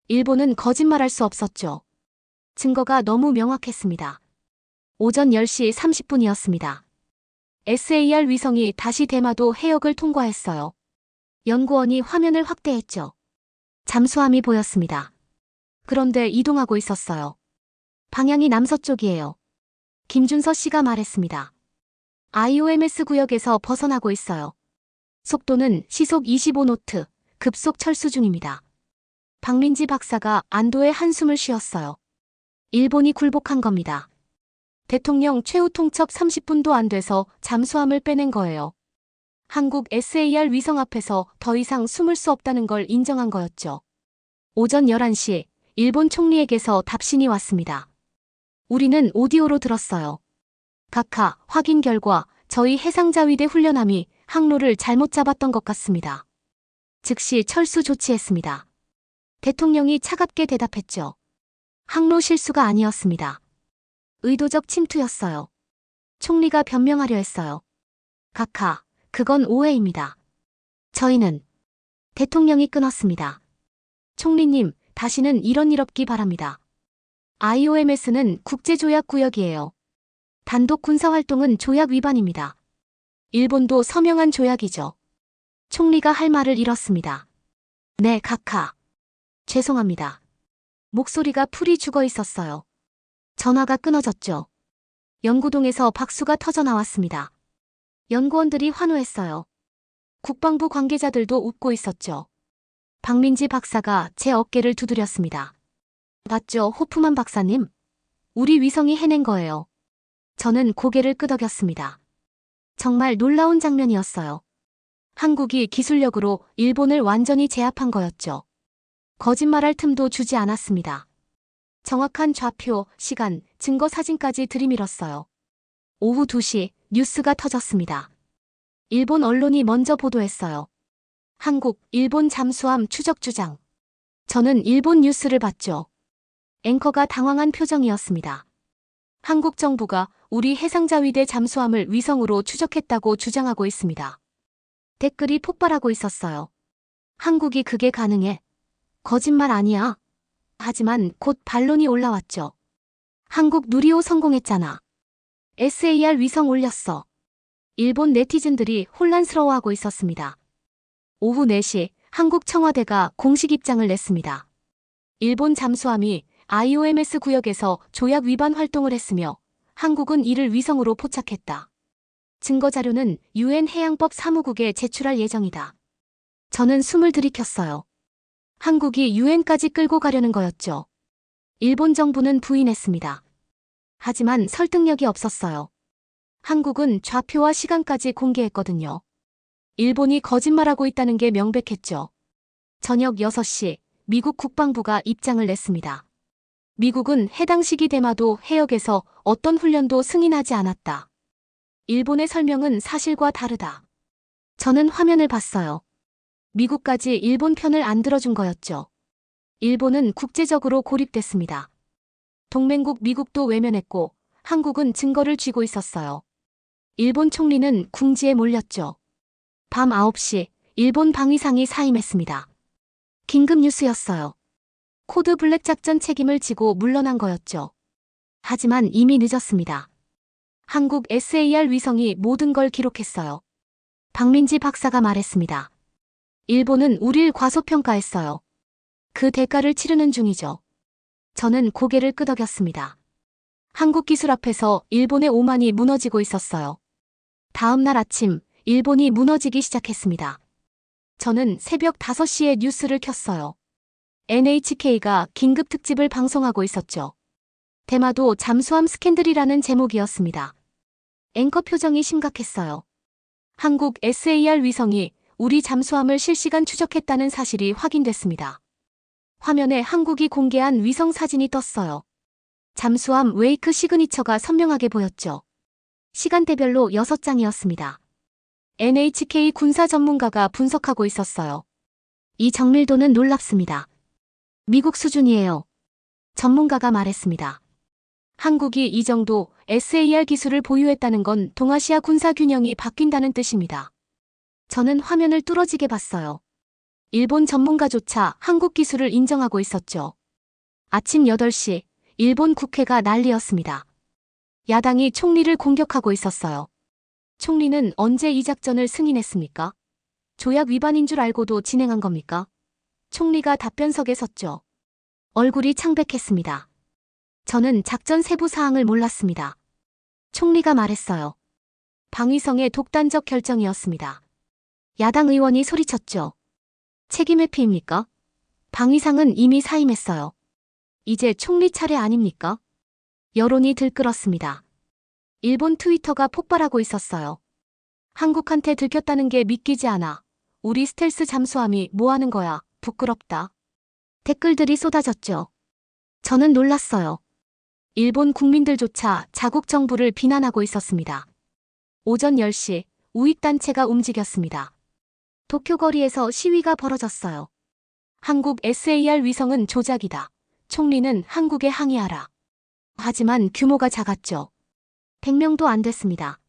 일본은 거짓말할 수 없었죠. 증거가 너무 명확했습니다. 오전 10시 30분이었습니다. SAR 위성이 다시 대마도 해역을 통과했어요. 연구원이 화면을 확대했죠. 잠수함이 보였습니다. 그런데 이동하고 있었어요. 방향이 남서쪽이에요. 김준서 씨가 말했습니다. IOMS 구역에서 벗어나고 있어요. 속도는 시속 25노트, 급속 철수 중입니다. 박민지 박사가 안도의 한숨을 쉬었어요. 일본이 굴복한 겁니다. 대통령 최후 통첩 30분도 안 돼서 잠수함을 빼낸 거예요. 한국 SAR 위성 앞에서 더 이상 숨을 수 없다는 걸 인정한 거였죠. 오전 11시 일본 총리에게서 답신이 왔습니다. 우리는 오디오로 들었어요. 각하, 확인 결과 저희 해상자위대 훈련함이 항로를 잘못 잡았던 것 같습니다. 즉시 철수 조치했습니다. 대통령이 차갑게 대답했죠. 항로 실수가 아니었습니다. 의도적 침투였어요. 총리가 변명하려 했어요. 각하, 그건 오해입니다. 저희는 대통령이 끊었습니다. 총리님, 다시는 이런 일 없기 바랍니다. IOMS는 국제조약 구역이에요. 단독 군사활동은 조약 위반입니다. 일본도 서명한 조약이죠. 총리가 할 말을 잃었습니다. 네, 카카. 죄송합니다. 목소리가 풀이 죽어 있었어요. 전화가 끊어졌죠. 연구동에서 박수가 터져 나왔습니다. 연구원들이 환호했어요. 국방부 관계자들도 웃고 있었죠. 박민지 박사가 제 어깨를 두드렸습니다. 봤죠, 호프만 박사님? 우리 위성이 해낸 거예요. 저는 고개를 끄덕였습니다. 정말 놀라운 장면이었어요. 한국이 기술력으로 일본을 완전히 제압한 거였죠. 거짓말할 틈도 주지 않았습니다. 정확한 좌표, 시간, 증거 사진까지 들이밀었어요. 오후 2시 뉴스가 터졌습니다. 일본 언론이 먼저 보도했어요. 한국, 일본 잠수함 추적 주장. 저는 일본 뉴스를 봤죠. 앵커가 당황한 표정이었습니다. 한국 정부가 우리 해상자위대 잠수함을 위성으로 추적했다고 주장하고 있습니다. 댓글이 폭발하고 있었어요. 한국이 그게 가능해? 거짓말 아니야. 하지만 곧 반론이 올라왔죠. 한국 누리호 성공했잖아. SAR 위성 올렸어. 일본 네티즌들이 혼란스러워하고 있었습니다. 오후 4시 한국 청와대가 공식 입장을 냈습니다. 일본 잠수함이 IOMS 구역에서 조약 위반 활동을 했으며 한국은 이를 위성으로 포착했다. 증거 자료는 UN 해양법 사무국에 제출할 예정이다. 저는 숨을 들이켰어요. 한국이 UN까지 끌고 가려는 거였죠. 일본 정부는 부인했습니다. 하지만 설득력이 없었어요. 한국은 좌표와 시간까지 공개했거든요. 일본이 거짓말하고 있다는 게 명백했죠. 저녁 6시 미국 국방부가 입장을 냈습니다. 미국은 해당 시기 대마도 해역에서 어떤 훈련도 승인하지 않았다. 일본의 설명은 사실과 다르다. 저는 화면을 봤어요. 미국까지 일본 편을 안 들어준 거였죠. 일본은 국제적으로 고립됐습니다. 동맹국 미국도 외면했고 한국은 증거를 쥐고 있었어요. 일본 총리는 궁지에 몰렸죠. 밤 9시 일본 방위상이 사임했습니다. 긴급 뉴스였어요. 코드 블랙 작전 책임을 지고 물러난 거였죠. 하지만 이미 늦었습니다. 한국 SAR 위성이 모든 걸 기록했어요. 박민지 박사가 말했습니다. 일본은 우릴 과소평가했어요. 그 대가를 치르는 중이죠. 저는 고개를 끄덕였습니다. 한국 기술 앞에서 일본의 오만이 무너지고 있었어요. 다음 날 아침 일본이 무너지기 시작했습니다. 저는 새벽 5시에 뉴스를 켰어요. NHK가 긴급 특집을 방송하고 있었죠. 대마도 잠수함 스캔들이라는 제목이었습니다. 앵커 표정이 심각했어요. 한국 SAR 위성이 우리 잠수함을 실시간 추적했다는 사실이 확인됐습니다. 화면에 한국이 공개한 위성 사진이 떴어요. 잠수함 웨이크 시그니처가 선명하게 보였죠. 시간대별로 6장이었습니다. NHK 군사 전문가가 분석하고 있었어요. 이 정밀도는 놀랍습니다. 미국 수준이에요. 전문가가 말했습니다. 한국이 이 정도 SAR 기술을 보유했다는 건 동아시아 군사 균형이 바뀐다는 뜻입니다. 저는 화면을 뚫어지게 봤어요. 일본 전문가조차 한국 기술을 인정하고 있었죠. 아침 8시 일본 국회가 난리였습니다. 야당이 총리를 공격하고 있었어요. 총리는 언제 이 작전을 승인했습니까? 조약 위반인 줄 알고도 진행한 겁니까? 총리가 답변석에 섰죠. 얼굴이 창백했습니다. 저는 작전 세부 사항을 몰랐습니다. 총리가 말했어요. 방위성의 독단적 결정이었습니다. 야당 의원이 소리쳤죠. 책임 회피입니까? 방위상은 이미 사임했어요. 이제 총리 차례 아닙니까? 여론이 들끓었습니다. 일본 트위터가 폭발하고 있었어요. 한국한테 들켰다는 게 믿기지 않아. 우리 스텔스 잠수함이 뭐 하는 거야? 부끄럽다. 댓글들이 쏟아졌죠. 저는 놀랐어요. 일본 국민들조차 자국 정부를 비난하고 있었습니다. 오전 10시 우익단체가 움직였습니다. 도쿄 거리에서 시위가 벌어졌어요. 한국 SAR 위성은 조작이다. 총리는 한국에 항의하라. 하지만 규모가 작았죠. 100명도 안 됐습니다.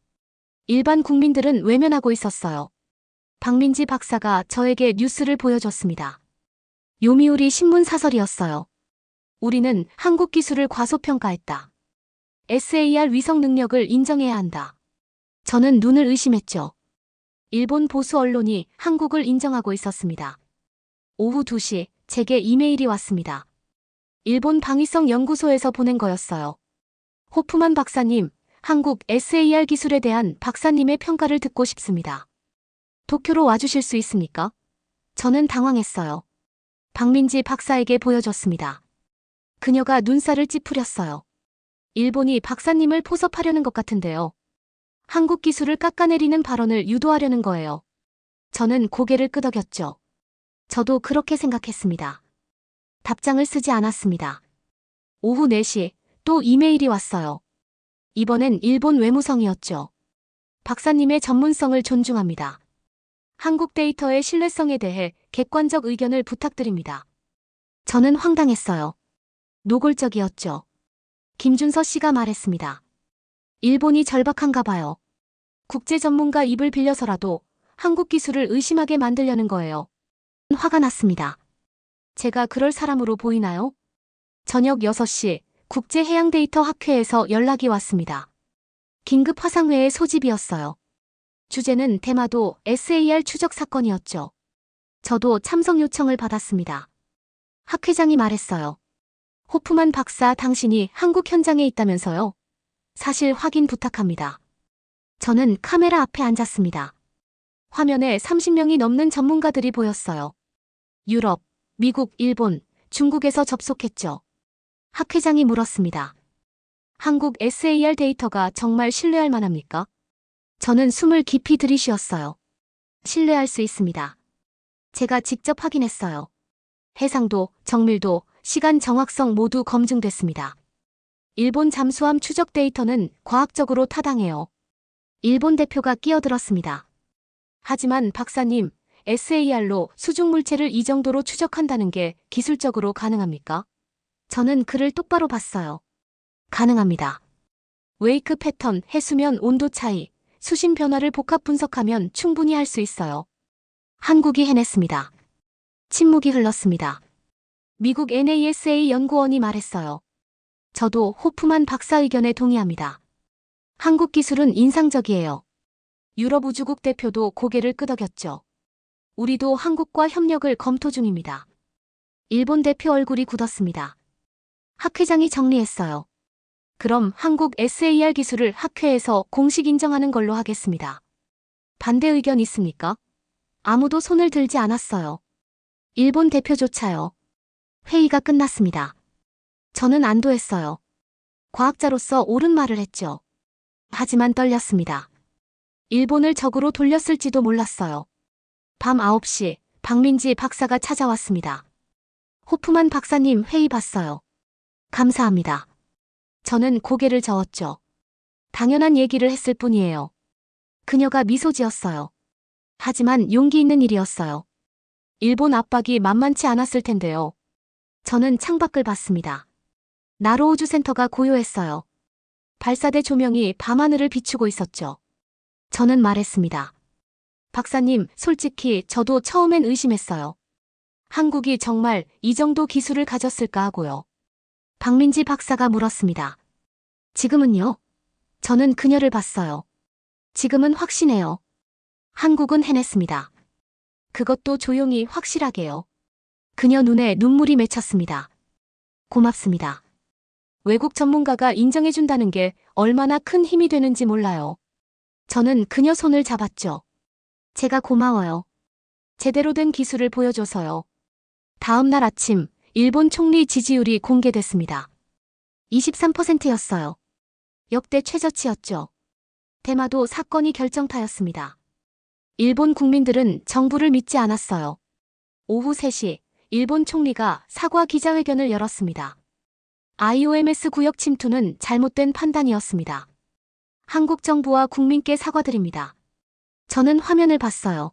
일반 국민들은 외면하고 있었어요. 박민지 박사가 저에게 뉴스를 보여줬습니다. 요미우리 신문 사설이었어요. 우리는 한국 기술을 과소평가했다. SAR 위성 능력을 인정해야 한다. 저는 눈을 의심했죠. 일본 보수 언론이 한국을 인정하고 있었습니다. 오후 2시 제게 이메일이 왔습니다. 일본 방위성 연구소에서 보낸 거였어요. 호프만 박사님, 한국 SAR 기술에 대한 박사님의 평가를 듣고 싶습니다. 도쿄로 와주실 수 있습니까? 저는 당황했어요. 박민지 박사에게 보여줬습니다. 그녀가 눈살을 찌푸렸어요. 일본이 박사님을 포섭하려는 것 같은데요. 한국 기술을 깎아내리는 발언을 유도하려는 거예요. 저는 고개를 끄덕였죠. 저도 그렇게 생각했습니다. 답장을 쓰지 않았습니다. 오후 4시 또 이메일이 왔어요. 이번엔 일본 외무성이었죠. 박사님의 전문성을 존중합니다. 한국 데이터의 신뢰성에 대해 객관적 의견을 부탁드립니다. 저는 황당했어요. 노골적이었죠. 김준서 씨가 말했습니다. 일본이 절박한가 봐요. 국제 전문가 입을 빌려서라도 한국 기술을 의심하게 만들려는 거예요. 화가 났습니다. 제가 그럴 사람으로 보이나요? 저녁 6시 국제해양데이터학회에서 연락이 왔습니다. 긴급 화상회의 소집이었어요. 주제는 대마도 SAR 추적 사건이었죠. 저도 참석 요청을 받았습니다. 학회장이 말했어요. 호프만 박사 당신이 한국 현장에 있다면서요? 사실 확인 부탁합니다. 저는 카메라 앞에 앉았습니다. 화면에 30명이 넘는 전문가들이 보였어요. 유럽, 미국, 일본, 중국에서 접속했죠. 학회장이 물었습니다. 한국 SAR 데이터가 정말 신뢰할 만합니까? 저는 숨을 깊이 들이쉬었어요. 신뢰할 수 있습니다. 제가 직접 확인했어요. 해상도, 정밀도, 시간 정확성 모두 검증됐습니다. 일본 잠수함 추적 데이터는 과학적으로 타당해요. 일본 대표가 끼어들었습니다. 하지만 박사님, SAR로 수중 물체를 이 정도로 추적한다는 게 기술적으로 가능합니까? 저는 그를 똑바로 봤어요. 가능합니다. 웨이크 패턴, 해수면 온도 차이, 수심 변화를 복합 분석하면 충분히 할 수 있어요. 한국이 해냈습니다. 침묵이 흘렀습니다. 미국 NASA 연구원이 말했어요. 저도 호프만 박사 의견에 동의합니다. 한국 기술은 인상적이에요. 유럽 우주국 대표도 고개를 끄덕였죠. 우리도 한국과 협력을 검토 중입니다. 일본 대표 얼굴이 굳었습니다. 학회장이 정리했어요. 그럼 한국 SAR 기술을 학회에서 공식 인정하는 걸로 하겠습니다. 반대 의견 있습니까? 아무도 손을 들지 않았어요. 일본 대표조차요. 회의가 끝났습니다. 저는 안도했어요. 과학자로서 옳은 말을 했죠. 하지만 떨렸습니다. 일본을 적으로 돌렸을지도 몰랐어요. 밤 9시 박민지 박사가 찾아왔습니다. 호프만 박사님 회의 봤어요. 감사합니다. 저는 고개를 저었죠. 당연한 얘기를 했을 뿐이에요. 그녀가 미소 지었어요. 하지만 용기 있는 일이었어요. 일본 압박이 만만치 않았을 텐데요. 저는 창밖을 봤습니다. 나로 우주센터가 고요했어요. 발사대 조명이 밤하늘을 비추고 있었죠. 저는 말했습니다. 박사님, 솔직히 저도 처음엔 의심했어요. 한국이 정말 이 정도 기술을 가졌을까 하고요. 박민지 박사가 물었습니다. 지금은요? 저는 그녀를 봤어요. 지금은 확신해요. 한국은 해냈습니다. 그것도 조용히 확실하게요. 그녀 눈에 눈물이 맺혔습니다. 고맙습니다. 외국 전문가가 인정해준다는 게 얼마나 큰 힘이 되는지 몰라요. 저는 그녀 손을 잡았죠. 제가 고마워요. 제대로 된 기술을 보여줘서요. 다음 날 아침, 일본 총리 지지율이 공개됐습니다. 23%였어요. 역대 최저치였죠. 대마도 사건이 결정타였습니다. 일본 국민들은 정부를 믿지 않았어요. 오후 3시, 일본 총리가 사과 기자회견을 열었습니다. IOMS 구역 침투는 잘못된 판단이었습니다. 한국 정부와 국민께 사과드립니다. 저는 화면을 봤어요.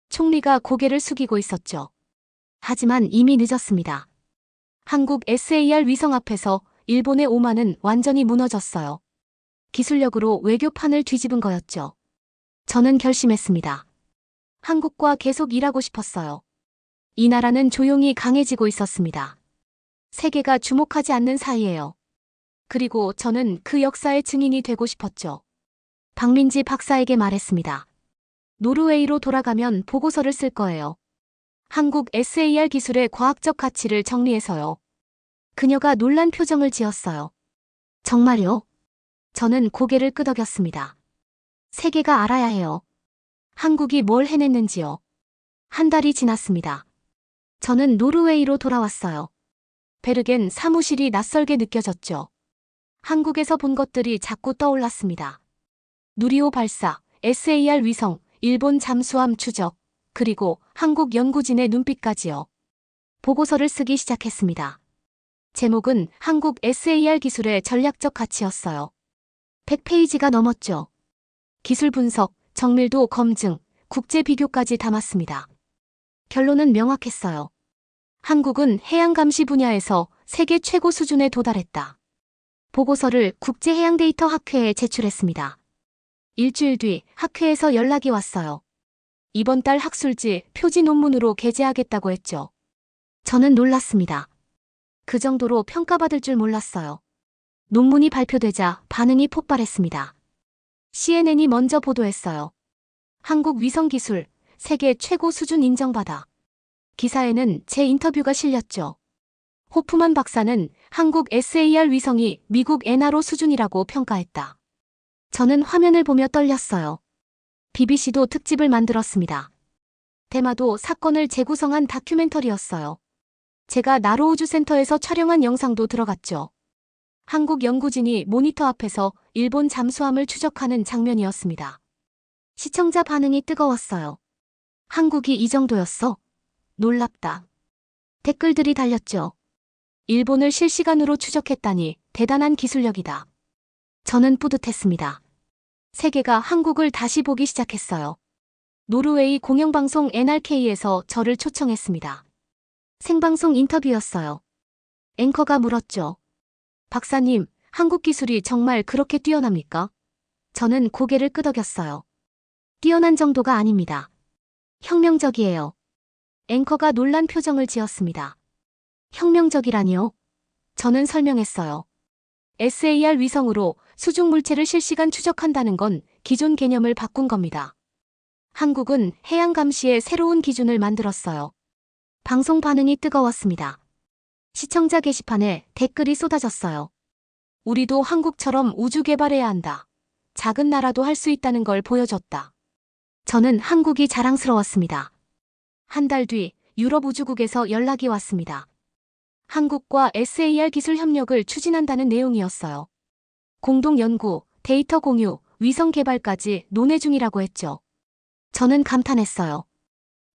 총리가 고개를 숙이고 있었죠. 하지만 이미 늦었습니다. 한국 SAR 위성 앞에서 일본의 오만은 완전히 무너졌어요. 기술력으로 외교판을 뒤집은 거였죠. 저는 결심했습니다. 한국과 계속 일하고 싶었어요. 이 나라는 조용히 강해지고 있었습니다. 세계가 주목하지 않는 사이에요. 그리고 저는 그 역사의 증인이 되고 싶었죠. 박민지 박사에게 말했습니다. 노르웨이로 돌아가면 보고서를 쓸 거예요. 한국 SAR 기술의 과학적 가치를 정리해서요. 그녀가 놀란 표정을 지었어요. 정말요? 저는 고개를 끄덕였습니다. 세계가 알아야 해요. 한국이 뭘 해냈는지요. 한 달이 지났습니다. 저는 노르웨이로 돌아왔어요. 베르겐 사무실이 낯설게 느껴졌죠. 한국에서 본 것들이 자꾸 떠올랐습니다. 누리호 발사, SAR 위성, 일본 잠수함 추적, 그리고 한국 연구진의 눈빛까지요. 보고서를 쓰기 시작했습니다. 제목은 한국 SAR 기술의 전략적 가치였어요. 100페이지가 넘었죠. 기술 분석, 정밀도 검증, 국제 비교까지 담았습니다. 결론은 명확했어요. 한국은 해양 감시 분야에서 세계 최고 수준에 도달했다. 보고서를 국제해양데이터학회에 제출했습니다. 일주일 뒤 학회에서 연락이 왔어요. 이번 달 학술지 표지 논문으로 게재하겠다고 했죠. 저는 놀랐습니다. 그 정도로 평가받을 줄 몰랐어요. 논문이 발표되자 반응이 폭발했습니다. CNN이 먼저 보도했어요. 한국 위성기술, 세계 최고 수준 인정받아. 기사에는 제 인터뷰가 실렸죠. 호프만 박사는 한국 SAR 위성이 미국 NRO 수준이라고 평가했다. 저는 화면을 보며 떨렸어요. BBC도 특집을 만들었습니다. 테마도 사건을 재구성한 다큐멘터리였어요. 제가 나로우주센터에서 촬영한 영상도 들어갔죠. 한국 연구진이 모니터 앞에서 일본 잠수함을 추적하는 장면이었습니다. 시청자 반응이 뜨거웠어요. 한국이 이 정도였어? 놀랍다. 댓글들이 달렸죠. 일본을 실시간으로 추적했다니 대단한 기술력이다. 저는 뿌듯했습니다. 세계가 한국을 다시 보기 시작했어요. 노르웨이 공영방송 NRK에서 저를 초청했습니다. 생방송 인터뷰였어요. 앵커가 물었죠. 박사님, 한국 기술이 정말 그렇게 뛰어납니까? 저는 고개를 끄덕였어요. 뛰어난 정도가 아닙니다. 혁명적이에요. 앵커가 놀란 표정을 지었습니다. 혁명적이라니요? 저는 설명했어요. SAR 위성으로 수중 물체를 실시간 추적한다는 건 기존 개념을 바꾼 겁니다. 한국은 해양 감시의 새로운 기준을 만들었어요. 방송 반응이 뜨거웠습니다. 시청자 게시판에 댓글이 쏟아졌어요. 우리도 한국처럼 우주 개발해야 한다. 작은 나라도 할 수 있다는 걸 보여줬다. 저는 한국이 자랑스러웠습니다. 한 달 뒤 유럽 우주국에서 연락이 왔습니다. 한국과 SAR 기술 협력을 추진한다는 내용이었어요. 공동 연구, 데이터 공유, 위성 개발까지 논의 중이라고 했죠. 저는 감탄했어요.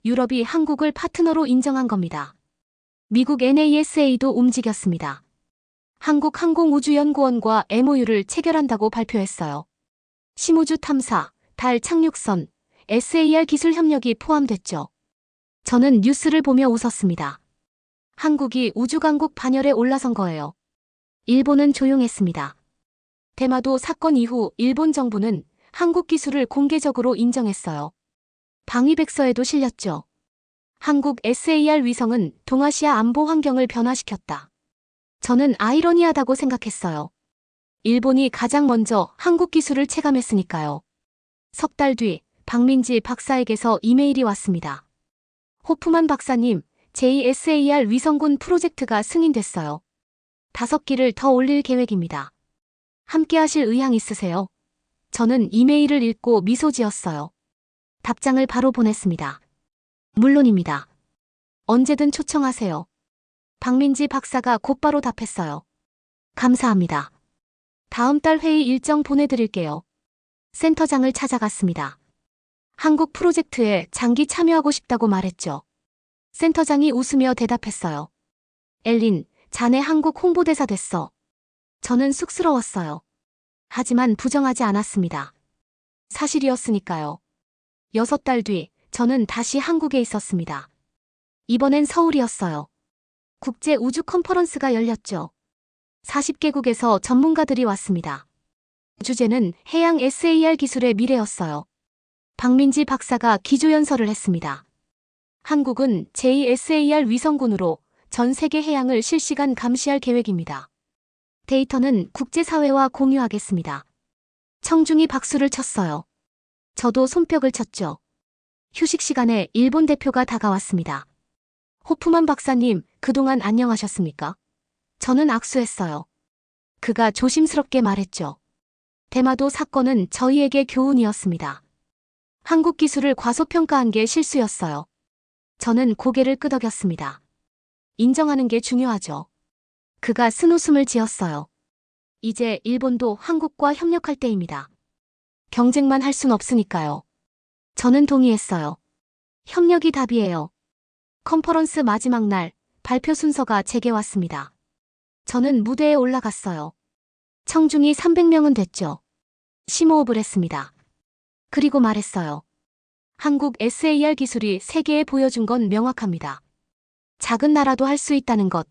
유럽이 한국을 파트너로 인정한 겁니다. 미국 NASA도 움직였습니다. 한국항공우주연구원과 MOU를 체결한다고 발표했어요. 심우주 탐사, 달 착륙선, SAR 기술 협력이 포함됐죠. 저는 뉴스를 보며 웃었습니다. 한국이 우주강국 반열에 올라선 거예요. 일본은 조용했습니다. 대마도 사건 이후 일본 정부는 한국 기술을 공개적으로 인정했어요. 방위백서에도 실렸죠. 한국 SAR 위성은 동아시아 안보 환경을 변화시켰다. 저는 아이러니하다고 생각했어요. 일본이 가장 먼저 한국 기술을 체감했으니까요. 석 달 뒤 박민지 박사에게서 이메일이 왔습니다. 호프만 박사님, JSAR 위성군 프로젝트가 승인됐어요. 5기를 더 올릴 계획입니다. 함께 하실 의향 있으세요? 저는 이메일을 읽고 미소 지었어요. 답장을 바로 보냈습니다. 물론입니다. 언제든 초청하세요. 박민지 박사가 곧바로 답했어요. 감사합니다. 다음 달 회의 일정 보내드릴게요. 센터장을 찾아갔습니다. 한국 프로젝트에 장기 참여하고 싶다고 말했죠. 센터장이 웃으며 대답했어요. 엘린, 자네 한국 홍보대사 됐어. 저는 쑥스러웠어요. 하지만 부정하지 않았습니다. 사실이었으니까요. 6달 뒤 저는 다시 한국에 있었습니다. 이번엔 서울이었어요. 국제 우주 컨퍼런스가 열렸죠. 40개국에서 전문가들이 왔습니다. 주제는 해양 SAR 기술의 미래였어요. 박민지 박사가 기조연설을 했습니다. 한국은 JSAR 위성군으로 전 세계 해양을 실시간 감시할 계획입니다. 데이터는 국제사회와 공유하겠습니다. 청중이 박수를 쳤어요. 저도 손뼉을 쳤죠. 휴식 시간에 일본 대표가 다가왔습니다. 호프만 박사님, 그동안 안녕하셨습니까? 저는 악수했어요. 그가 조심스럽게 말했죠. 대마도 사건은 저희에게 교훈이었습니다. 한국 기술을 과소평가한 게 실수였어요. 저는 고개를 끄덕였습니다. 인정하는 게 중요하죠. 그가 쓴웃음을 지었어요. 이제 일본도 한국과 협력할 때입니다. 경쟁만 할 순 없으니까요. 저는 동의했어요. 협력이 답이에요. 컨퍼런스 마지막 날, 발표 순서가 제게 왔습니다. 저는 무대에 올라갔어요. 청중이 300명은 됐죠. 심호흡을 했습니다. 그리고 말했어요. 한국 SAR 기술이 세계에 보여준 건 명확합니다. 작은 나라도 할 수 있다는 것.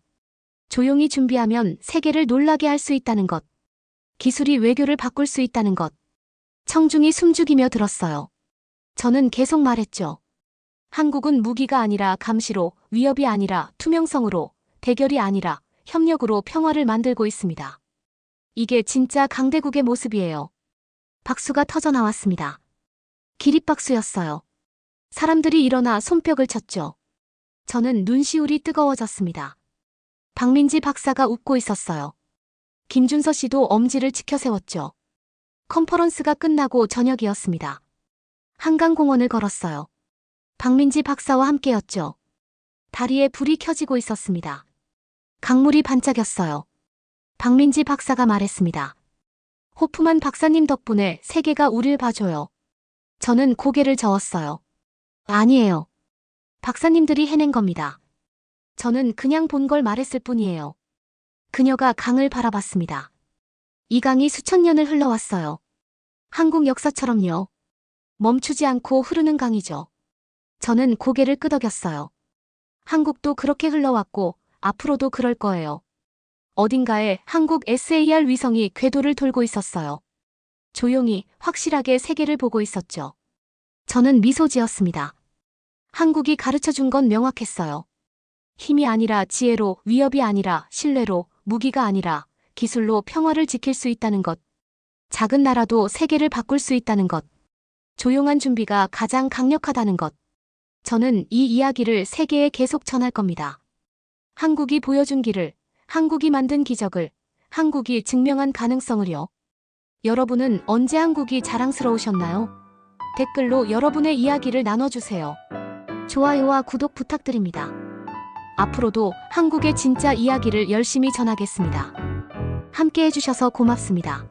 조용히 준비하면 세계를 놀라게 할 수 있다는 것. 기술이 외교를 바꿀 수 있다는 것. 청중이 숨죽이며 들었어요. 저는 계속 말했죠. 한국은 무기가 아니라 감시로, 위협이 아니라 투명성으로, 대결이 아니라 협력으로 평화를 만들고 있습니다. 이게 진짜 강대국의 모습이에요. 박수가 터져 나왔습니다. 기립박수였어요. 사람들이 일어나 손뼉을 쳤죠. 저는 눈시울이 뜨거워졌습니다. 박민지 박사가 웃고 있었어요. 김준서 씨도 엄지를 치켜세웠죠. 컨퍼런스가 끝나고 저녁이었습니다. 한강공원을 걸었어요. 박민지 박사와 함께였죠. 다리에 불이 켜지고 있었습니다. 강물이 반짝였어요. 박민지 박사가 말했습니다. 호프만 박사님 덕분에 세계가 우릴 봐줘요. 저는 고개를 저었어요. 아니에요. 박사님들이 해낸 겁니다. 저는 그냥 본 걸 말했을 뿐이에요. 그녀가 강을 바라봤습니다. 이 강이 수천 년을 흘러왔어요. 한국 역사처럼요. 멈추지 않고 흐르는 강이죠. 저는 고개를 끄덕였어요. 한국도 그렇게 흘러왔고 앞으로도 그럴 거예요. 어딘가에 한국 SAR 위성이 궤도를 돌고 있었어요. 조용히 확실하게 세계를 보고 있었죠. 저는 미소 지었습니다. 한국이 가르쳐준 건 명확했어요. 힘이 아니라 지혜로, 위협이 아니라 신뢰로, 무기가 아니라 기술로 평화를 지킬 수 있다는 것. 작은 나라도 세계를 바꿀 수 있다는 것. 조용한 준비가 가장 강력하다는 것. 저는 이 이야기를 세계에 계속 전할 겁니다. 한국이 보여준 길을, 한국이 만든 기적을, 한국이 증명한 가능성을요. 여러분은 언제 한국이 자랑스러우셨나요? 댓글로 여러분의 이야기를 나눠주세요. 좋아요와 구독 부탁드립니다. 앞으로도 한국의 진짜 이야기를 열심히 전하겠습니다. 함께 해주셔서 고맙습니다.